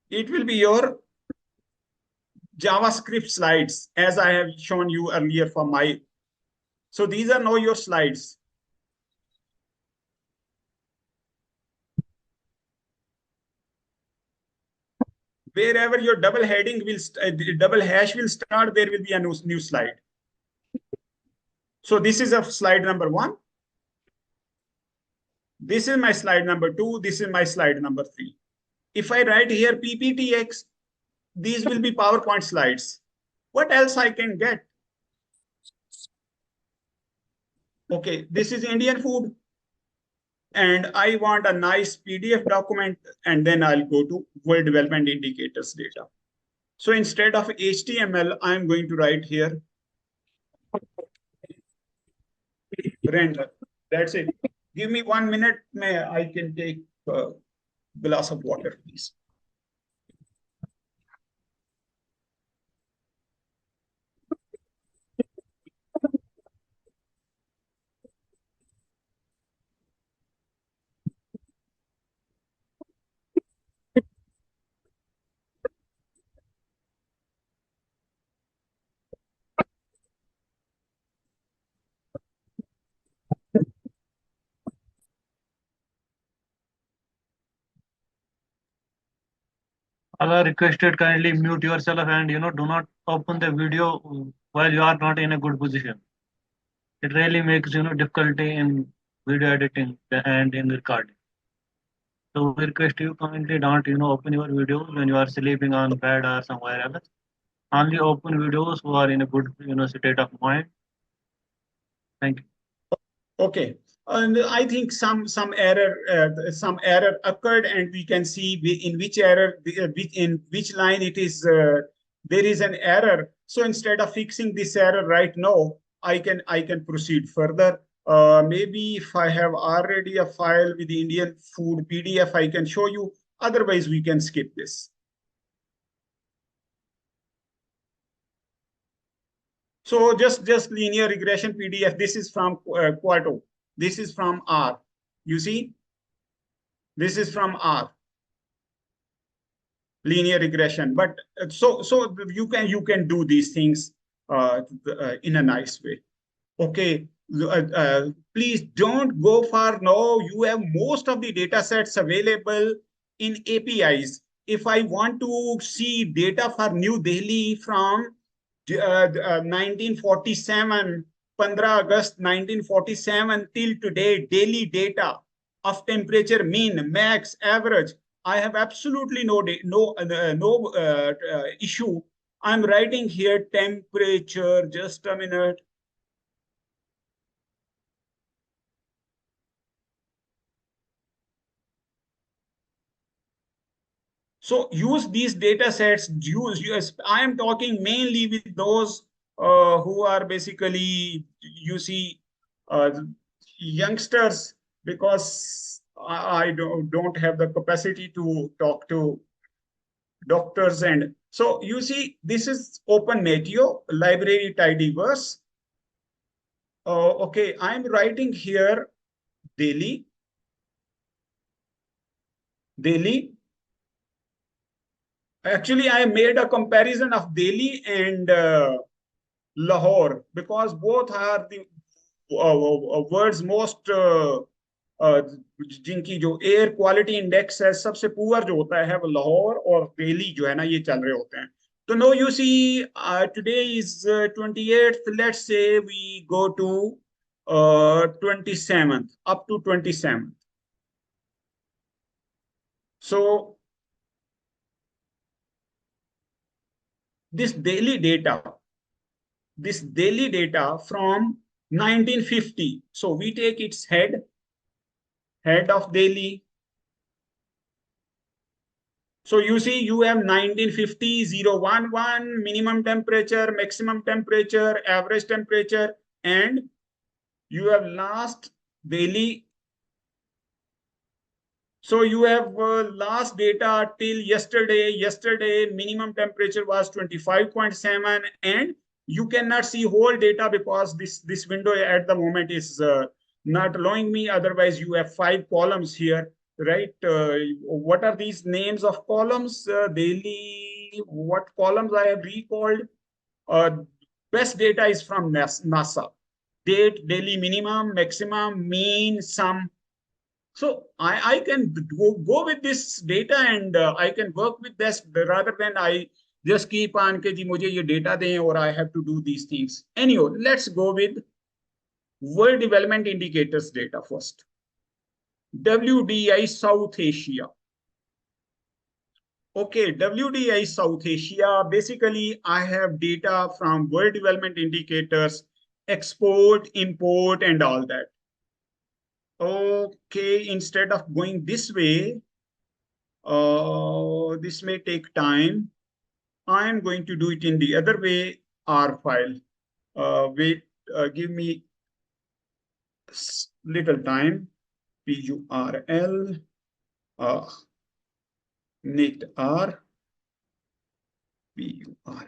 It will be your JavaScript slides, as I have shown you earlier for my. So these are now your slides. Wherever your double heading will, double hash will start, there will be a new slide. So this is a slide number 1. This is my slide number 2. This is my slide number 3. If I write here PPTX, these will be PowerPoint slides. What else I can get? Okay, this is Indian food. And I want a nice PDF document, and then I'll go to World Development Indicators data. So instead of HTML, I'm going to write here render. That's it. Give me 1 minute. May I can take a glass of water, please. Allah requested kindly mute yourself and do not open the video while you are not in a good position. It really makes difficulty in video editing and in recording. So we request you kindly don't open your videos when you are sleeping on bed or somewhere else. Only open videos who are in a good state of mind. Thank you. Okay, and I think some error occurred, and we can see in which error, in which line it is. There is an error. So instead of fixing this error right now, I can proceed further. Maybe if I have already a file with the Indian food PDF, I can show you. Otherwise, we can skip this. So just linear regression PDF. This is from Quarto. This is from R. You see, this is from R. Linear regression. But so you can do these things in a nice way. Okay. Please don't go far now. You have most of the data sets available in APIs. If I want to see data for New Delhi from 1947, 15 August 1947 till today, daily data of temperature mean, max, average, I have absolutely no issue. I'm writing here temperature. Just a minute. So use these data sets. I am talking mainly with those who are basically, you see, youngsters, because I don't have the capacity to talk to doctors. And so you see, this is Open Meteo library tidyverse. Okay, I'm writing here Delhi. Actually, I made a comparison of Delhi and Lahore, because both are the world's most जिनकी जो air quality index है सबसे poor जो होता है वो लाहौर और दिल्ली जो है ना ये चल रहे होते हैं. तो no you see today is 28th. Let's say we go to 27th up to 27th. So this daily data, from 1950. So we take its head of Delhi. So you see, you have 1950, 011, minimum temperature, maximum temperature, average temperature, and you have last Delhi. So you have last data till yesterday. Yesterday, minimum temperature was 25.7, and you cannot see whole data because this window at the moment is not allowing me. Otherwise, you have 5 columns here, right? What are these names of columns? Daily, what columns I have recalled? Uh, Best data is from NASA. Date, daily minimum, maximum, mean, sum. So I can go with this data and I can work with this rather than I just keep on कि जी मुझे ये data दें or I have to do these things. Anyhow, let's go with World Development Indicators data first. WDI South Asia. Okay, WDI South Asia. Basically, I have data from World Development Indicators, export, import, and all that. Okay, instead of going this way, this may take time. I am going to do it in the other way, R file. Wait, give me little time. PURL, knit R, PURL.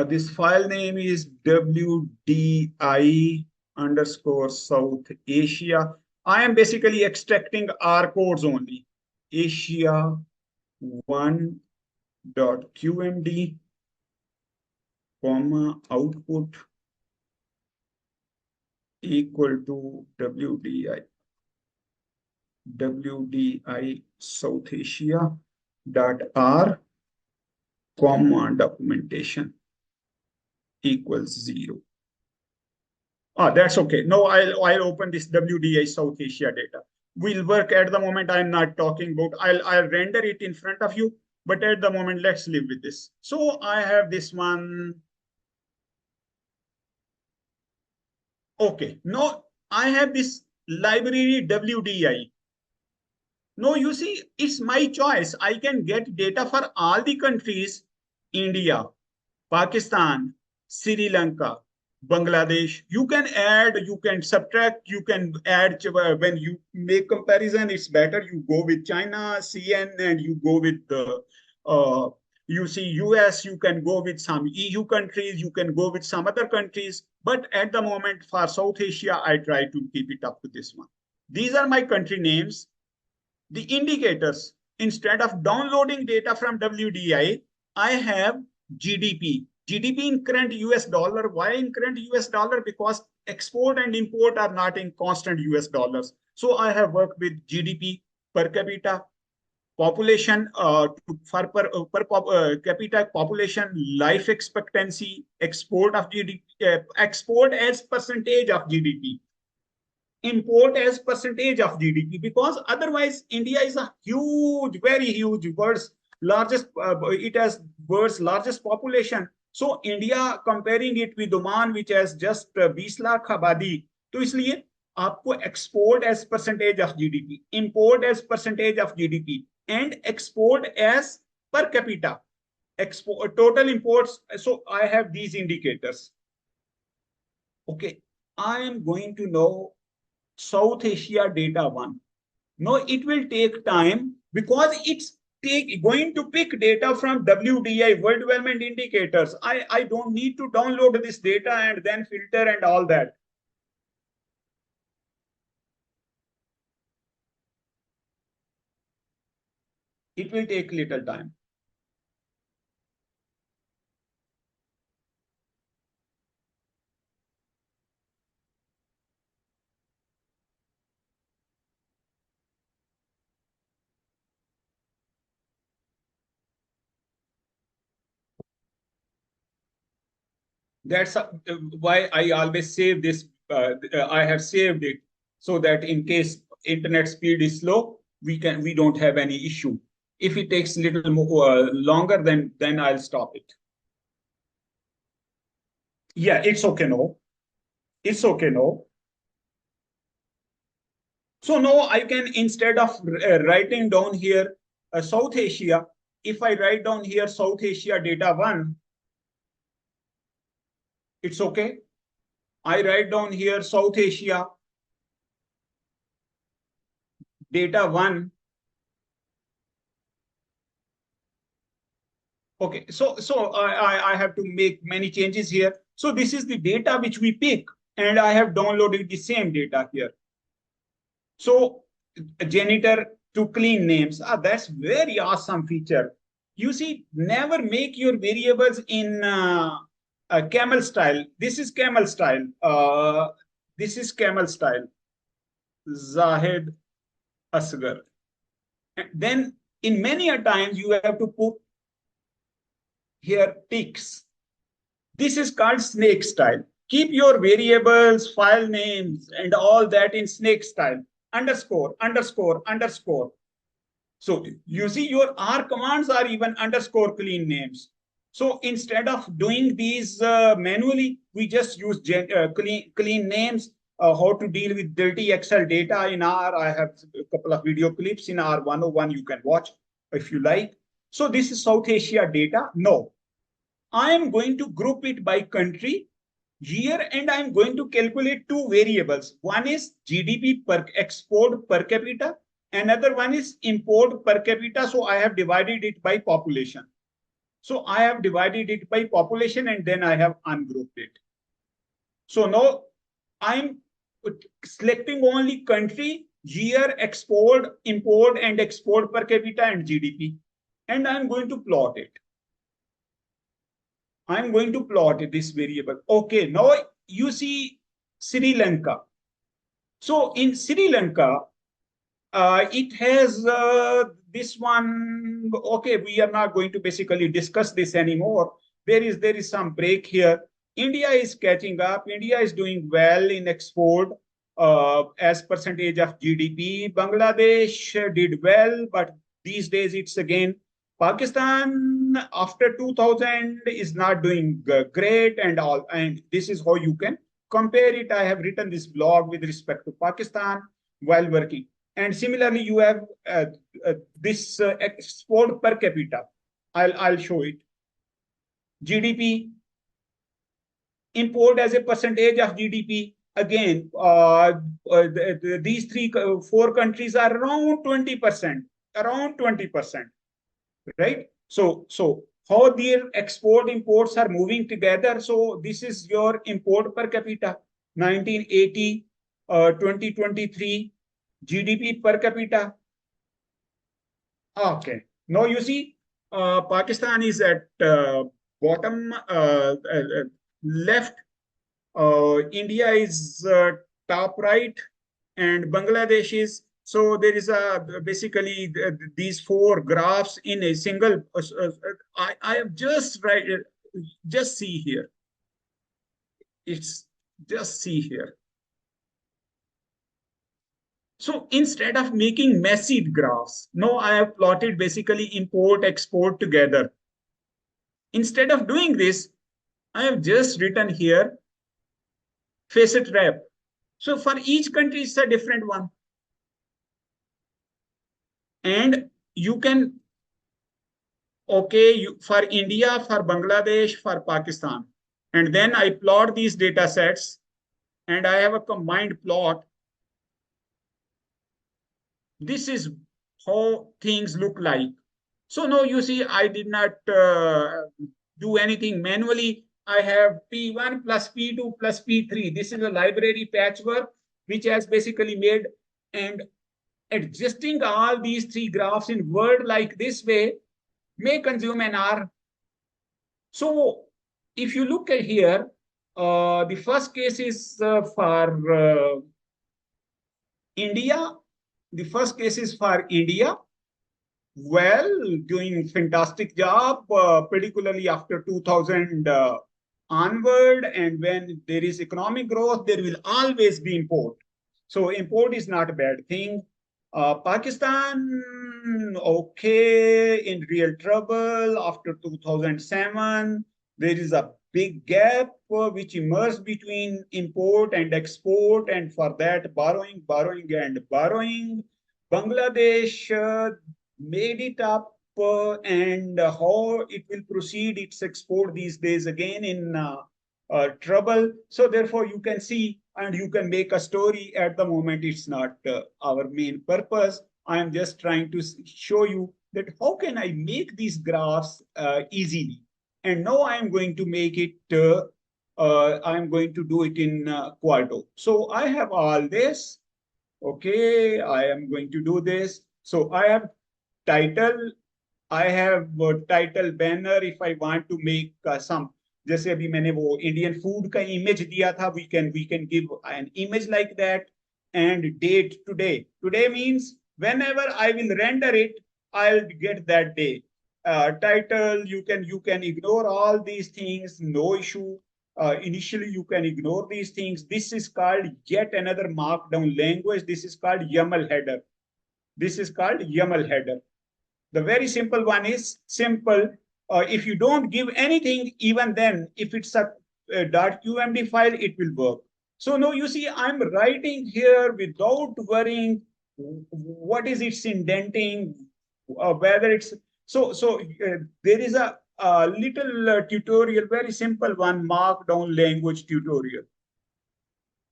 This file name is WDI underscore South Asia. I am basically extracting R codes only. Asia 1.qmd, comma, output equal to WDI South Asia dot R, comma, documentation equals 0. That's okay. No, I'll open this WDI South Asia data. Will work at the moment. I'm not talking about. I'll render it in front of you, but at the moment, let's live with this. So I have this one. Okay. No, I have this library WDI. No, you see, it's my choice. I can get data for all the countries: India, Pakistan, Sri Lanka, Bangladesh. You can add, you can subtract, you can add. When you make comparison, it's better you go with China, CN, and you go with the, you see, US, you can go with some EU countries, you can go with some other countries. But at the moment, for South Asia, I try to keep it up to this one. These are my country names. The indicators, instead of downloading data from WDI, I have GDP. GDP in current US dollar. Why in current US dollar? Because export and import are not in constant US dollars. So I have worked with GDP per capita, population for per capita population, life expectancy, export of GDP, export as percentage of GDP, import as percentage of GDP, because otherwise India is a huge, very huge, world's largest, it has world's largest population. So India, comparing it with Oman, which has just 20 lakh abadi, तो इसलिए आपको export as percentage of GDP, import as percentage of GDP, and export as per capita, export total imports. So I have these indicators. Okay, I am going to know South Asia data one. No, it will take time because it's going to pick data from WDI, World Development Indicators. I don't need to download this data and then filter and all that. It will take little time. That's why I always save this. I have saved it so that in case internet speed is slow, we don't have any issue. If it takes a little more, longer, then I'll stop it. Yeah, it's okay. No, it's okay. No. So now I can, instead of writing down here South Asia, if I write down here South Asia data 1, it's okay. I write down here South Asia data 1. Okay, so I have to make many changes here. So this is the data which we pick, and I have downloaded the same data here. So janitor to clean names. That's very awesome feature. You see, never make your variables in camel style. This is camel style. This is camel style. Zahid Asghar. Then in many a times you have to put here ticks. This is called snake style. Keep your variables, file names, and all that in snake style. Underscore, underscore, underscore. So you see your R commands are even underscore clean names. So instead of doing these manually, we just use clean names. How to deal with dirty Excel data in R. I have a couple of video clips in R101 you can watch if you like. So this is South Asia data. No, I am going to group it by country, year, and I am going to calculate two variables. One is GDP per export per capita. Another one is import per capita. So I have divided it by population. So I have divided it by population and then I have ungrouped it. So now I'm selecting only country, year, export, import, and export per capita and GDP. And I'm going to plot it. I'm going to plot this variable. Okay, now you see Sri Lanka. So in Sri Lanka, it has this one. Okay, we are not going to basically discuss this anymore. There is some break here. India is catching up. India is doing well in export as percentage of GDP. Bangladesh did well, but these days it's again Pakistan after 2000 is not doing great and all. And this is how you can compare it. I have written this blog with respect to Pakistan while working. And similarly, you have this export per capita. I'll show it. GDP, import as a percentage of GDP. Again, these four countries are around 20%, around 20%, right? So how their export imports are moving together. So this is your import per capita, 1980, 2023. GDP per capita. Okay. Now you see, Pakistan is at bottom left. India is top right, and Bangladesh is. So there is basically these four graphs in a single. I have just just see here. It's just see here. So instead of making messy graphs, no, I have plotted basically import, export together. Instead of doing this, I have just written here facet wrap. So for each country, it's a different one. And you can, okay, for India, for Bangladesh, for Pakistan. And then I plot these data sets and I have a combined plot. This is how things look like. So now you see, I did not do anything manually. I have P1 plus P2 plus P3. This is a library patchwork, which has basically made, and adjusting all these three graphs in Word like this way may consume an hour. So if you look at here, the first case is for India. The first case is for India. Well, doing fantastic job, particularly after 2000. onward, and when there is economic growth, there will always be import. So import is not a bad thing. Pakistan, okay, in real trouble after 2007. There is a big gap which emerged between import and export, and for that, borrowing, borrowing, and borrowing. Bangladesh made it up, and how it will proceed its export these days again in trouble. So therefore, you can see and you can make a story. At the moment, it's not our main purpose. I am just trying to show you that how can I make these graphs easily. And now I am going to make it, I am going to do it in Quarto. So I have all this. Okay, I am going to do this. So I have title, I have title banner. If I want to make some, जैसे अभी मैंने वो Indian food का image दिया था, we can give an image like that. And date today. Today means whenever I will render it, I'll get that day. Title, you can ignore all these things, no issue. Initially, you can ignore these things. This is called yet another markdown language. This is called YAML header. This is called YAML header. The very simple one is simple. If you don't give anything, even then, if it's a .qmd file, it will work. So now you see, I'm writing here without worrying what is its indenting, whether it's there is a little tutorial, very simple one, markdown language tutorial.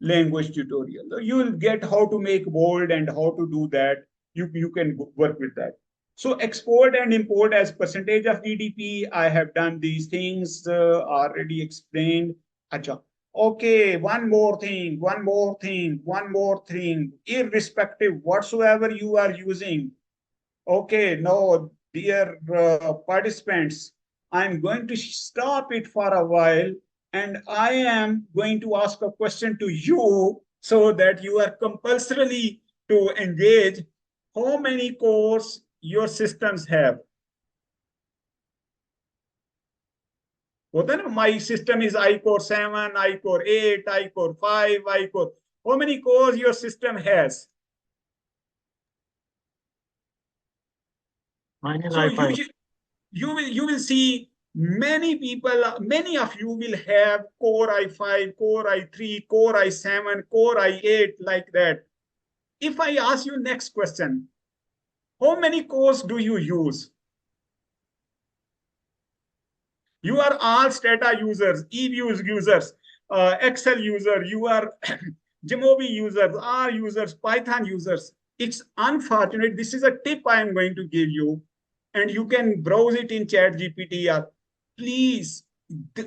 You will get how to make bold and how to do that. You can work with that. So export and import as percentage of GDP, I have done these things already explained. Achha. Okay, one more thing, irrespective whatsoever you are using. Okay, no, dear participants, I'm going to stop it for a while, and I am going to ask a question to you so that you are compulsorily to engage. How many cores your systems have? Well, then my system is I-core 7, I-core 8, I-core 5, I-core. How many cores your system has? Mine is So I5. you will see many people, many of you will have core i5, core i3, core i7, core i8, like that. If I ask you next question, how many cores do you use? You are all Stata users, eViews users, Excel user, you are Jammu users, R users, Python users. It's unfortunate. This is a tip I am going to give you, and you can browse it in ChatGPT. Please,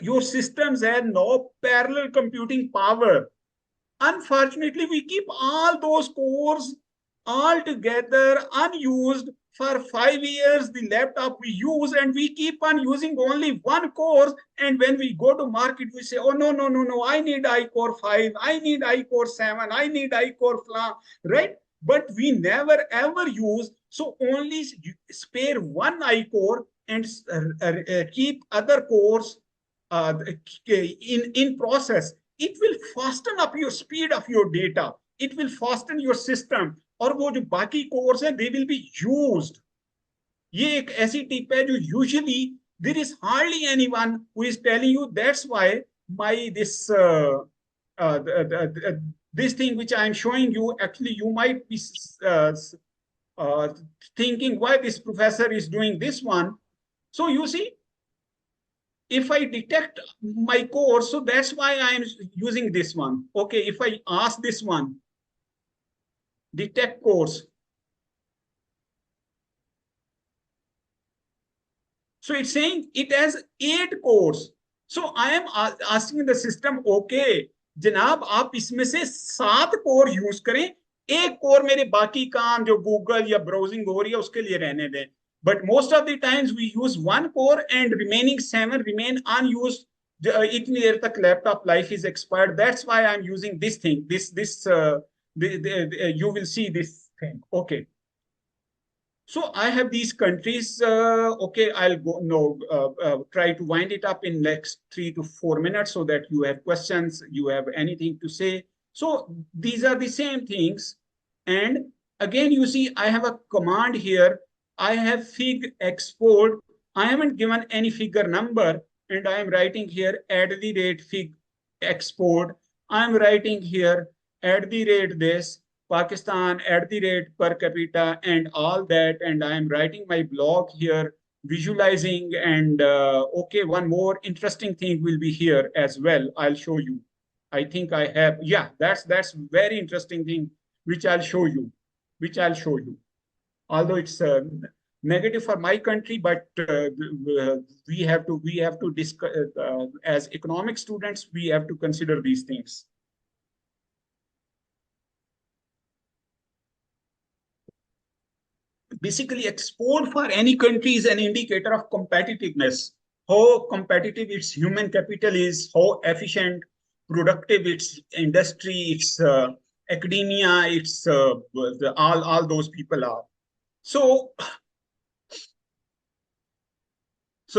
your systems have no parallel computing power. Unfortunately, we keep all those cores all together unused for 5 years. The laptop we use, and we keep on using only one core. And when we go to market, we say, oh, no, I need I-core 5, I need I-core 7, I need I-core flan, right? But we never ever use. So only spare one I-core and keep other cores in process. It will fasten up your speed of your data. It will fasten your system. और वो जो बाकी course है, they will be used. ये एक ऐसी tip है जो usually there is hardly anyone who is telling you. That's why my this thing which I am showing you, actually you might be thinking why this professor is doing this one. So you see, if I detect my course, so that's why I am using this one. Okay, if I ask this one, detect course. So it's saying it has 8 cores. So I am asking the system, okay, जनाब आप इसमें से 7 core use करें, एक core मेरे बाकी काम जो गूगल या ब्राउजिंग हो रही है उसके लिए रहने दें. But most of the times we use one core and remaining 7 remain unused. इतनी देर तक laptop life is expired. That's why I'm using this thing. You will see this thing. Okay. So I have these countries. Okay, I'll go try to wind it up in next 3 to 4 minutes so that you have questions, you have anything to say. So these are the same things. And again, you see, I have a command here. I have fig export. I haven't given any figure number, and I am writing here @ fig export. I'm writing here @ this Pakistan @ per capita and all that. And I'm writing my blog here, visualizing. And okay, one more interesting thing will be here as well. I'll show you. I think I have, yeah, that's very interesting thing, which I'll show you, which I'll show you. Although it's negative for my country, but we have to discuss as economic students, we have to consider these things. Basically, export for any country is an indicator of competitiveness, how competitive its human capital is, how efficient, productive its industry, its academia, its all those people are. So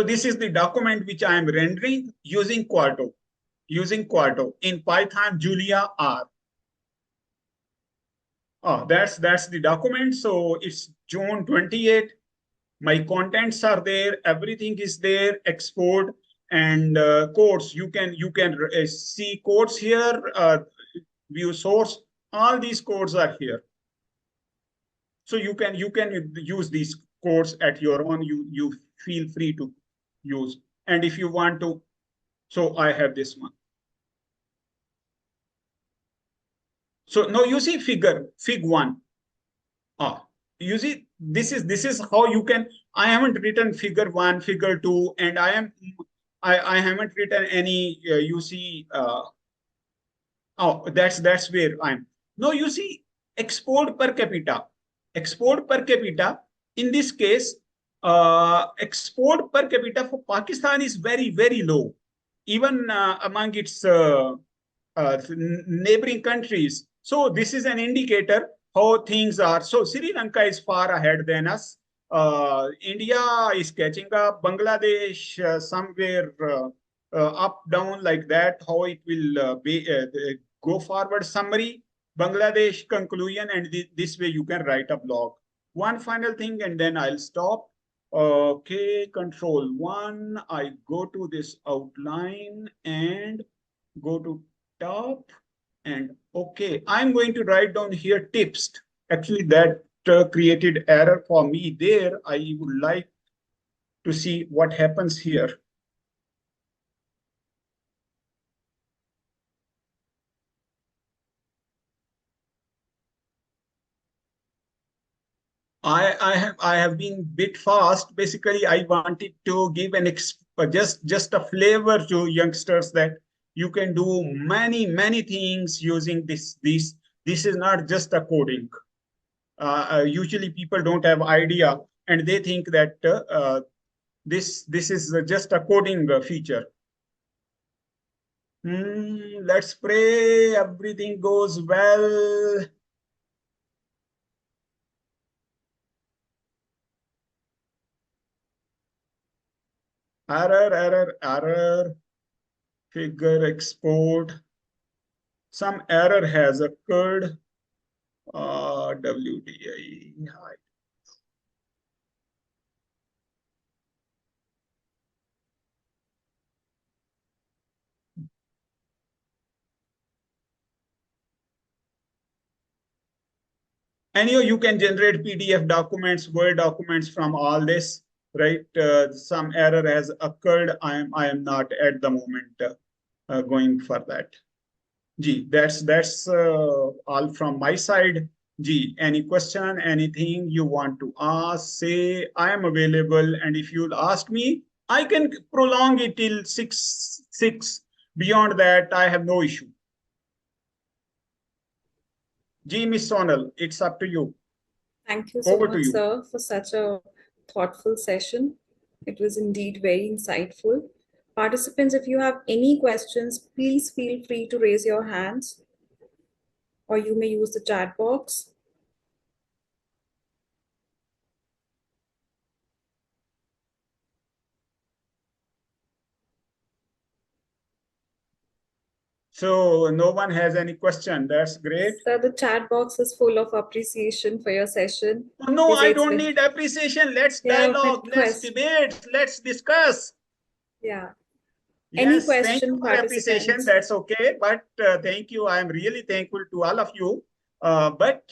this is the document which I am rendering using Quarto, in Python, Julia, R. That's the document. So it's June 28. My contents are there. Everything is there. Export and codes. You can see codes here. View source. All these codes are here. So you can use these codes at your own. You feel free to use. And if you want to, so I have this one. So now you see fig 1. You see, this is how you can. I haven't written figure 1, figure 2, and I haven't written any. You see, that's where I'm. No, you see, export per capita. Export per capita. In this case, export per capita for Pakistan is very, very low, even among its neighboring countries. So this is an indicator how things are. So Sri Lanka is far ahead than us. India is catching up. Bangladesh somewhere up, down like that. How it will go forward. Summary, Bangladesh conclusion, and this way you can write a blog. One final thing, and then I'll stop. Okay, control 1. I go to this outline and go to top, and okay, I'm going to write down here tips. Actually, that created error for me there. I would like to see what happens here. I have been bit fast. Basically, I wanted to give just a flavor to youngsters that you can do many things using this. This is not just a coding. Usually, people don't have idea, and they think that this is just a coding feature. Let's pray everything goes well. Error. Figure export. Some error has occurred. WDI. Anyhow, you can generate PDF documents, Word documents from all this, right? Some error has occurred. I am not at the moment going for that. Gee, that's all from my side. Gee, any question, anything you want to ask, say, I am available. And if you'll ask me, I can prolong it till 6. Beyond that, I have no issue. Gee, Miss Sonal, it's up to you. Thank you so Over to much, you. sir, for such a thoughtful session. It was indeed very insightful. Participants, if you have any questions, please feel free to raise your hands, or you may use the chat box. So no one has any question. That's great. So the chat box is full of appreciation for your session. No, They say I it's don't been, need appreciation. Let's yeah, dialogue, but let's debate, let's discuss. yeah. Any Yes, thank you question, for appreciation. participants? That's okay. But thank you. I am really thankful to all of you. But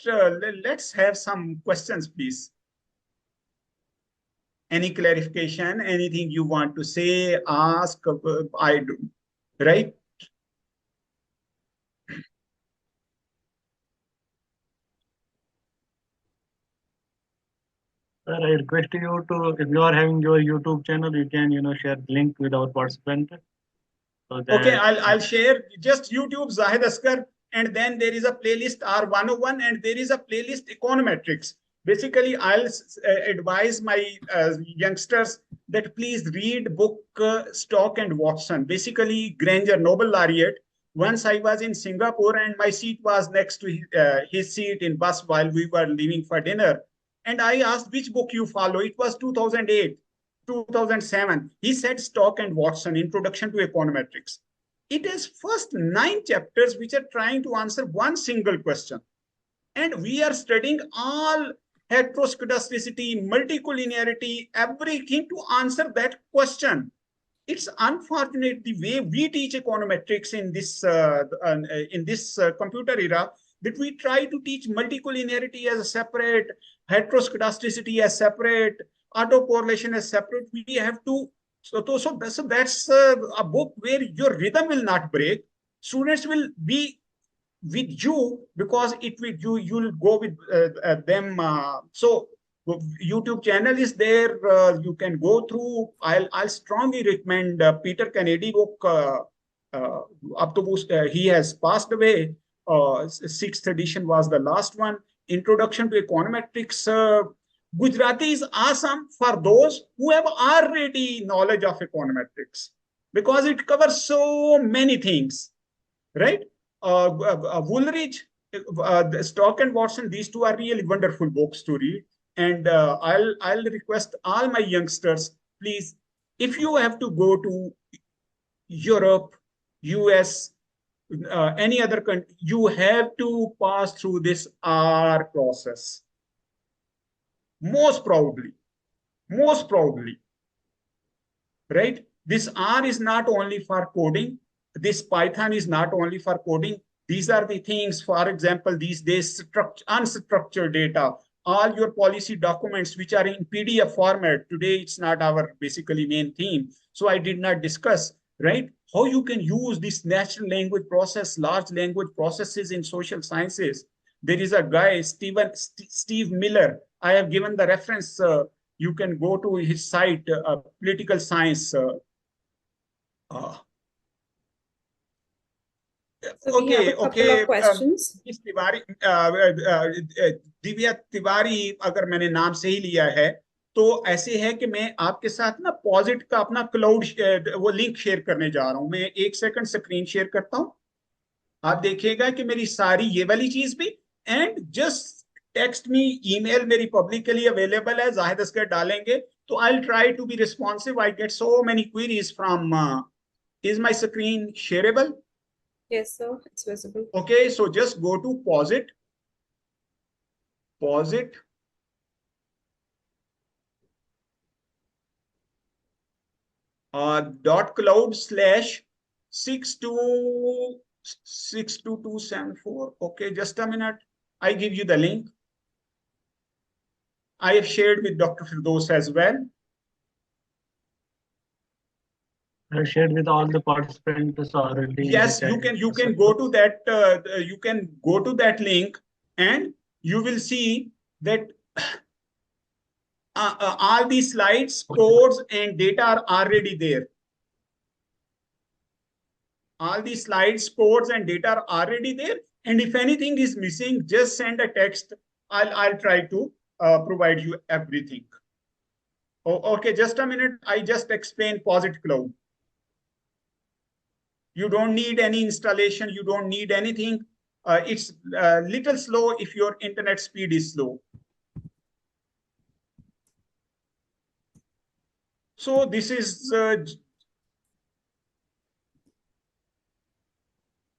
let's have some questions, please. Any clarification, anything you want to say, ask, I do, right? Sir, I request you to, if you are having your YouTube channel, you can, share the link with our participant so Okay, that. I'll share just YouTube Zahid Asghar, and then there is a playlist R101, and there is a playlist econometrics. Basically, I'll advise my youngsters that please read book Stock and Watson. Basically, Granger Noble Laureate. Once I was in Singapore, and my seat was next to his seat in bus while we were leaving for dinner. And I asked which book you follow. It was 2008. 2007, he said Stock and Watson, Introduction to Econometrics. It is first 9 chapters which are trying to answer one single question. And we are studying all heteroscedasticity, multicollinearity, everything to answer that question. It's unfortunate the way we teach econometrics in this computer era, that we try to teach multicollinearity as a separate, heteroscedasticity as separate, autocorrelation as separate. We have to so that's a book where your rhythm will not break. Students will be with you because it will you'll go with them. So YouTube channel is there. You can go through. I'll strongly recommend Peter Kennedy book. Up to he has passed away. Sixth edition was the last one. Introduction to Econometrics. Gujarati is awesome for those who have already knowledge of econometrics because it covers so many things, right? Woolridge, Stock and Watson, these two are really wonderful books to read. And I'll request all my youngsters, please, if you have to go to Europe, US, any other country, you have to pass through this R process. Most probably, right? This R is not only for coding. This Python is not only for coding. These are the things, for example, these days, unstructured data, all your policy documents which are in PDF format. Today, it's not our basically main theme. So I did not discuss, right? How you can use this natural language process, large language processes in social sciences. There is a guy, Steve Miller. I have given the reference. You can go to his site, political science. Uh, So we have a couple of questions. Tiwari Divya Tiwari अगर मैंने नाम सही लिया है तो ऐसे है कि मैं आपके साथ ना पॉजिट का अपना क्लाउड वो लिंक शेयर करने जा रहा हूं मैं 1 सेकंड स्क्रीन शेयर करता हूं आप देखिएगा कि मेरी सारी ये वाली चीज भी and just text me email मेरी पब्लिकली अवेलेबल है जाहिद असगर डालेंगे तो I try to be responsive I get so many queries from is my screen shareable Yes, sir, it's visible. Okay, so just go to posit dot cloud slash 62274. Okay, just a minute. I give you the link. I have shared with Dr. Firdaus as well. I shared with all the participants already. Yes, you can go to that link and you will see that all these slides, codes, and data are already there. All these slides, codes, and data are already there. And if anything is missing, just send a text. I'll try to provide you everything. Oh, okay, just a minute. I just explained Posit Cloud. You don't need any installation. You don't need anything. It's a little slow if your internet speed is slow. So this is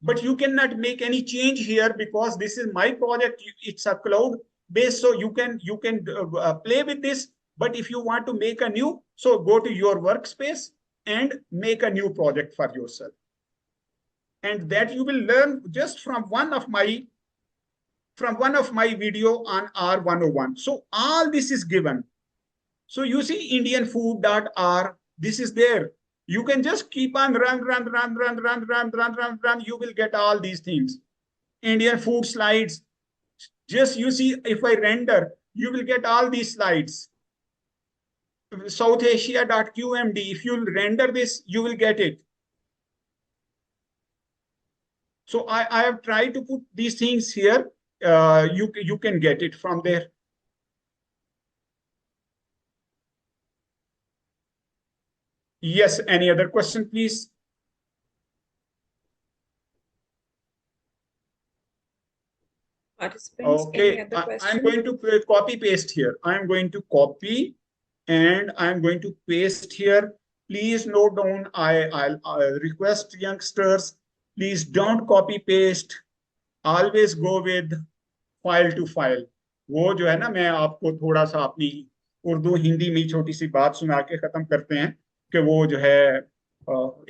but you cannot make any change here because this is my project. It's a cloud based, so you can play with this. But if you want to make a new, so go to your workspace and make a new project for yourself. And that you will learn just from one of my video on R101. So all this is given. So you see indianfood.r, this is there. You can just keep on run. You will get all these things. Indian food slides. Just you see, if I render, you will get all these slides. southasia.qmd, if you render this, you will get it. So I have tried to put these things here. You can get it from there. Yes, any other question, please? Participants, okay, any other question? I'm going to copy paste here. I'm going to copy and I'm going to paste here. Please note down, I'll request youngsters, please don't copy paste. Always go with file to file. वो जो है ना, मैं आपको थोड़ा सा अपनी उर्दू हिंदी में छोटी सी बात सुना के खत्म करते हैं कि वो जो है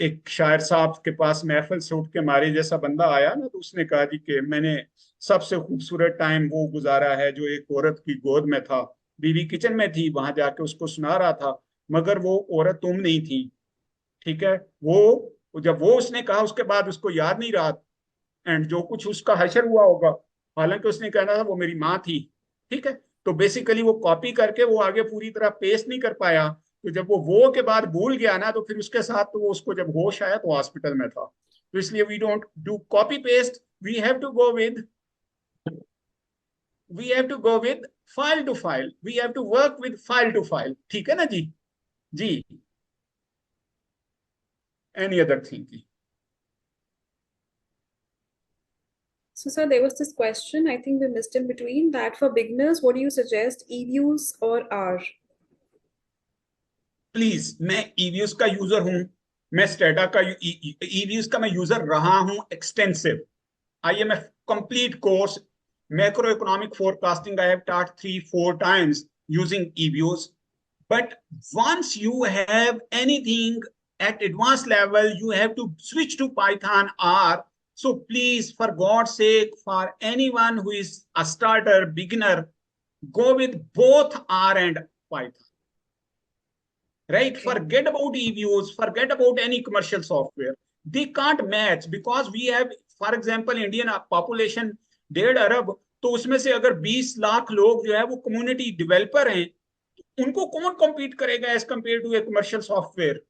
एक शायर साहब के पास महफिल से उठ के मारे जैसा बंदा आया ना, तो उसने कहा जी कि मैंने सबसे खूबसूरत टाइम वो गुजारा है जो एक औरत की गोद में था, बीवी किचन में थी, वहां जाके उसको सुना रहा था, मगर वो औरत तुम नहीं थी। ठीक है, वो जब वो उसने कहा उसके बाद उसको याद नहीं रहा, एंड जो कुछ उसका हशर हुआ होगा, हालांकि उसने कहना था वो मेरी माँ थी। ठीक है, तो बेसिकली वो कॉपी करके वो आगे पूरी तरह पेस्ट नहीं कर पाया, तो जब वो के बाद भूल गया ना, तो फिर उसके साथ तो वो उसको जब होश आया तो हॉस्पिटल में था। तो इसलिए we don't do copy paste, we have to go with file to file, we have to work with file to file. ठीक है ना जी? जी, any other thing? So, sir, there was this question, I think we missed in between, that for beginners, what do you suggest, eViews or R? Please, मैं ईव्यूज का user हूं, मैं strata का ईव्यूज का मैं यूजर रहा हूं extensive. I am a complete course macro economic forecasting, I have taught 3-4 times using EViews, but once you have anything at advanced level, you have to switch to Python R. So please, for God's sake, for anyone who is a starter, beginner, go with both R and Python. Right? Okay. Forget about eViews, forget about any commercial software. They can't match because we have, for example, Indian population 1.5 अरब, तो उसमें से अगर 20 लाख लोग जो है वो community developer हैं, उनको कौन कम्पीट करेगा as compare to a commercial software?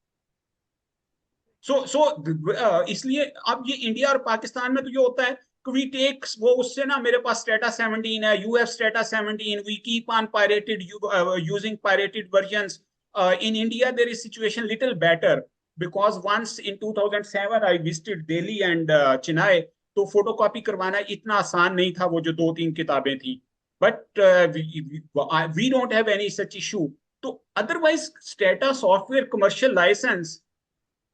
इसलिए अब ये इंडिया और पाकिस्तान में तो ये होता है कि वी टेक वो उससे ना, मेरे पास स्टेटा 17 है, you have Stata 17, we keep on pirated using pirated versions. In India, there is situation little better because once in 2007 I visited Delhi and Chennai, तो फोटोकॉपी करवाना इतना आसान नहीं था, वो जो 2-3 किताबें थी. But we don't have any such issue. तो otherwise, Stata software commercial license,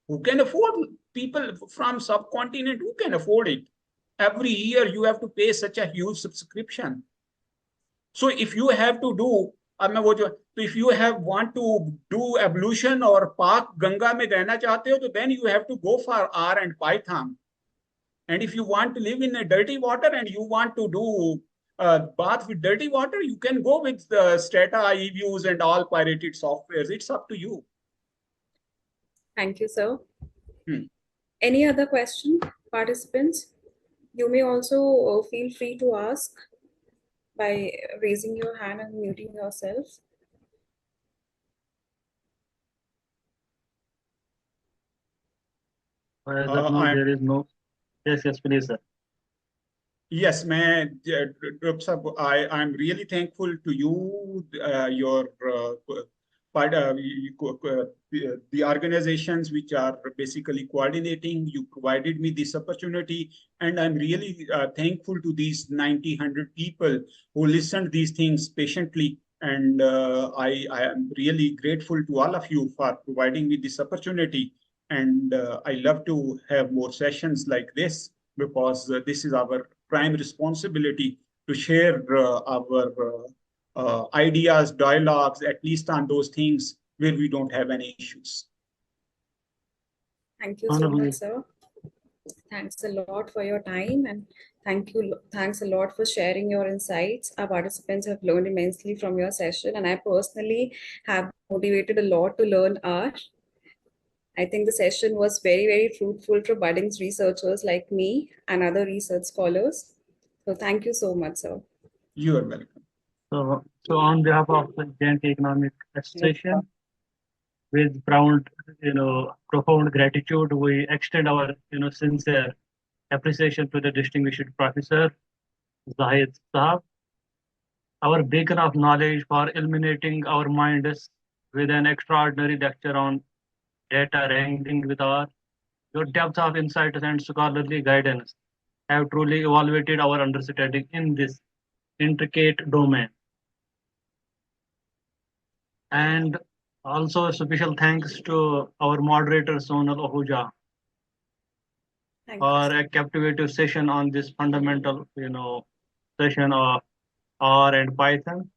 who can afford? People from subcontinent, who can afford it? Every year you have to pay such a huge subscription. So if you have to do, अब मैं वो जो, तो if you have want to do ablution और पाक गंगा में रहना चाहते हो, तो then you have to go for R and Python. And if you want to live in a dirty water and you want to do bath with dirty water, you can go with the Stata, eViews and all pirated softwares. It's up to you. Thank you, sir. Any other question, participants? You may also feel free to ask by raising your hand and muting yourself. There is no. Yes, please, sir. Yes, man. I'm really thankful to you, your the organizations which are basically coordinating. You provided me this opportunity, and I'm really thankful to these 90-100 people who listened these things patiently. And I am really grateful to all of you for providing me this opportunity. And I love to have more sessions like this. because this is our prime responsibility to share our ideas, dialogues, at least on those things where we don't have any issues. Thank you so much, sir. Thanks a lot for your time, and thanks a lot for sharing your insights. Our participants have learned immensely from your session, and I personally have motivated a lot to learn art. I think the session was very, very fruitful for budding researchers like me and other research scholars. So thank you so much, sir. You are welcome. So on behalf of the Giant Economic Association, with profound gratitude, we extend our sincere appreciation to the distinguished Professor Zahid Asghar, our beacon of knowledge, for illuminating our minds with an extraordinary lecture on data wrangling with our your depth of insight and scholarly guidance have truly elevated our understanding in this intricate domain. And also a special thanks to our moderator Sonal Ahuja for a captivating session on this fundamental, session of R and Python.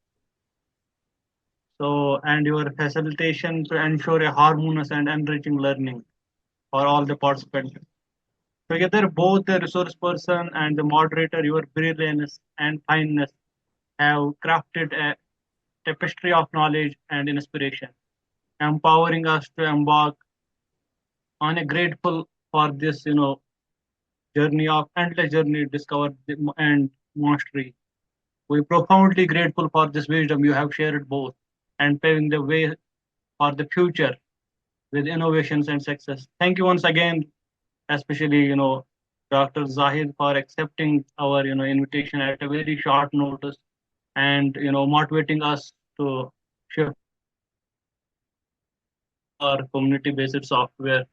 So, and your facilitation to ensure a harmonious and enriching learning for all the participants. Together, both the resource person and the moderator, your brilliance and kindness have crafted a tapestry of knowledge and inspiration, empowering us to embark on a grateful for this, journey of endless journey, discover and mastery. We're profoundly grateful for this wisdom you have shared both and paving the way for the future with innovations and success. Thank you once again, especially, Dr. Zahid, for accepting our, invitation at a very short notice and, motivating us to shift our community-based software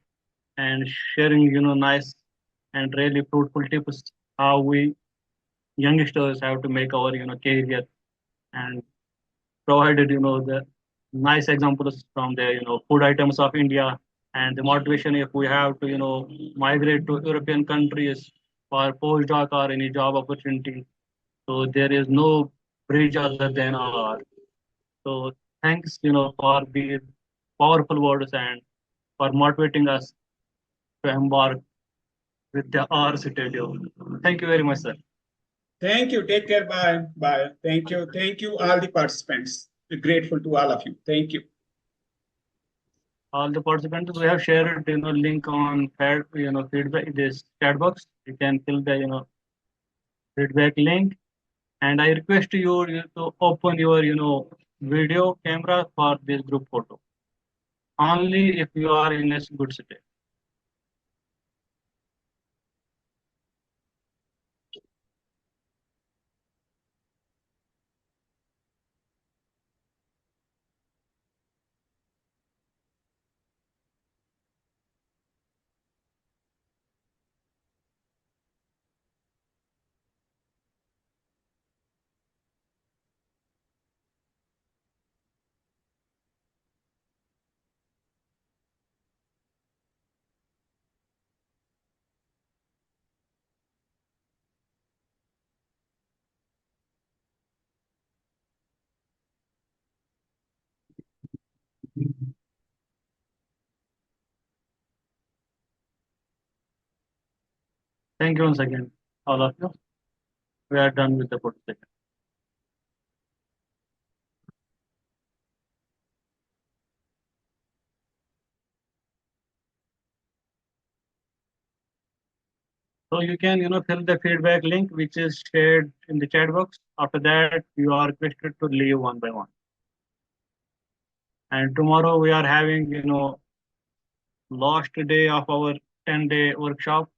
and sharing, nice and really fruitful tips how we youngsters have to make our, career, and provided, the nice examples from the, food items of India and the motivation if we have to, migrate to European countries for postdoc or any job opportunity. So there is no bridge other than our. So thanks, for these powerful words and for motivating us to embark with the R studio. Thank you very much, sir. Thank you. Take care. Bye. Bye. Thank you. Thank you, all the participants. We're grateful to all of you. Thank you. All the participants, we have shared, link on feedback, this chat box. You can fill the, feedback link. And I request you to open your, video camera for this group photo. Only if you are in a good state. Thank you once again, all of you. We are done with the photo session. So you can, fill the feedback link, which is shared in the chat box. After that, you are requested to leave one by one. And tomorrow we are having, last day of our 10-day workshop.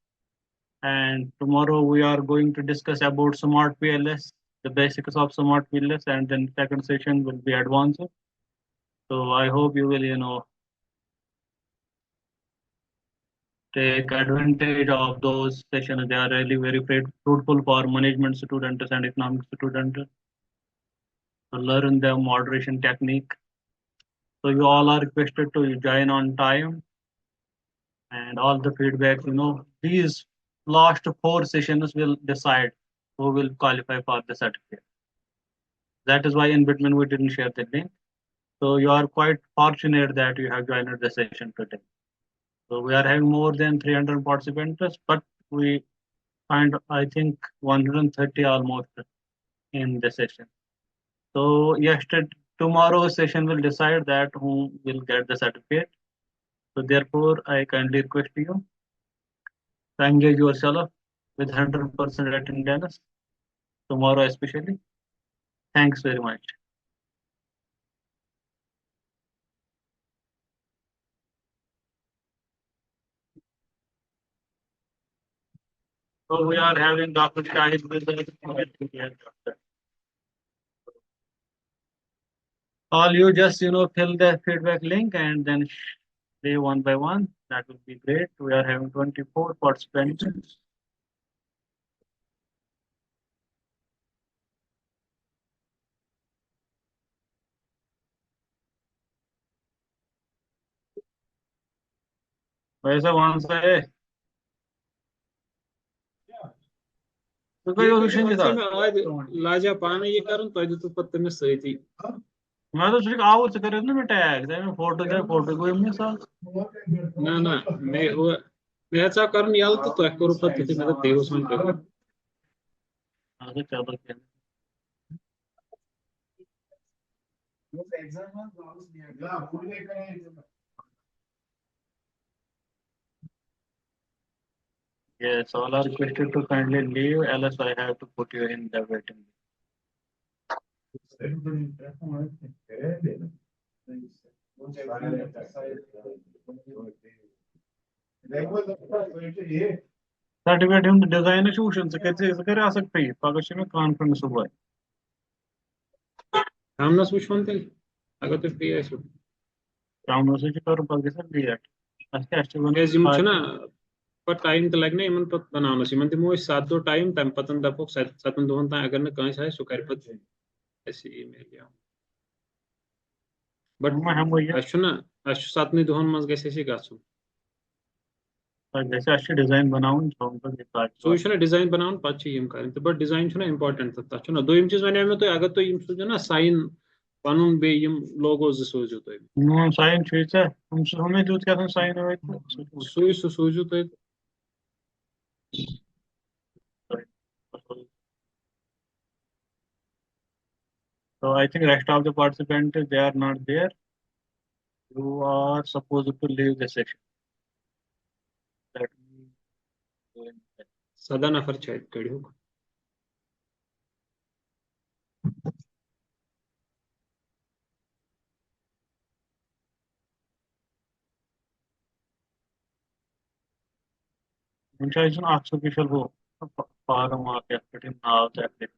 And tomorrow we are going to discuss about smart PLS, the basics of smart PLS, and then second session will be advanced. So I hope you will, take advantage of those sessions. They are really very fruitful for management students and economic students to learn the moderation technique. So you all are requested to join on time, and all the feedback, please last 4 sessions will decide who will qualify for the certificate. That is why in between we didn't share the link. So you are quite fortunate that you have joined the session today. So we are having more than 300 participants, but we find I think 130 almost in the session. So yesterday, tomorrow's session will decide that who will get the certificate. So therefore, I kindly request you to engage yourself with 100% attendance tomorrow especially. Thanks very much. So we are having Dr. Shahid with us. All you just fill the feedback link and then say one by one. That will be great. We are having 24 participants. वैसा वहां से है तो कोई option नहीं था लाजा पाना ये करन तो तो पत्ते में सही मैं तो सिर्फ आउट से कर ना मैं टैग दे फोटो को हमने साथ ना ना मैं ऐसा करन याल तो करो पत्ते से मैं देवस में करो आगे चलो क्या Yes, all are requested to kindly leave, else I have to put you in the waiting list. Certificate हम design choose से कैसे आ सकते हैं पगश में conference हुआ है हम ना सोच बनते अगर तो फ्री है सो राउंड से कर पग से लिया अच्छा अच्छा बने जिम छना पर टाइम तो लगने इमन पत बनाना सी मन दिमो 7 टाइम तम पतन दपो 7 दोन ता अगर न कहीं है सो कर पत ऐसे ईमेल या बट हम वही अशुना अशु 7 दोन मस गसे सी गासु जैसे अच्छे डिजाइन बनाऊं तो हम तो सो छना डिजाइन बनाउन पछ यम करन तो बट डिजाइन छना इंपॉर्टेंट त छना दोयम चीज वने में तो अगर तो यम सो ना साइन पनुन बे यम लोगोस सोजो तो नो साइन चीज है हम हमें जो क्या था साइन है सो सोजो तो So I think rest of the participants they are not there. You are supposed to leave the session. Let me go in. सदा नफर चैट करियो Which is an artificial go. Far market in now that is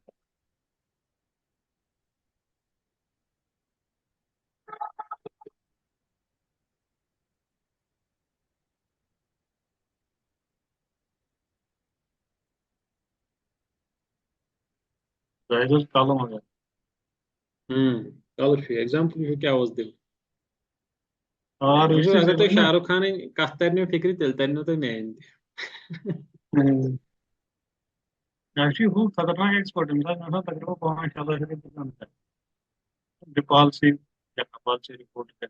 column again. कल फी example you क्या was दिल और जो इसी अगर तो से शाहरुख खान कथ तरने फिक्री तेल तरने तो मैं actually who खतरनाक एक्सपर्ट है मैं तकरीबन 5 साल से जानता है नेपाल से या नेपाल से रिपोर्ट कर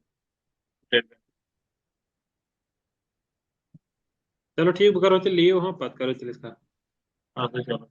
चलो ठीक करो तो लिए वहां बात करो चल इसका आगे चलो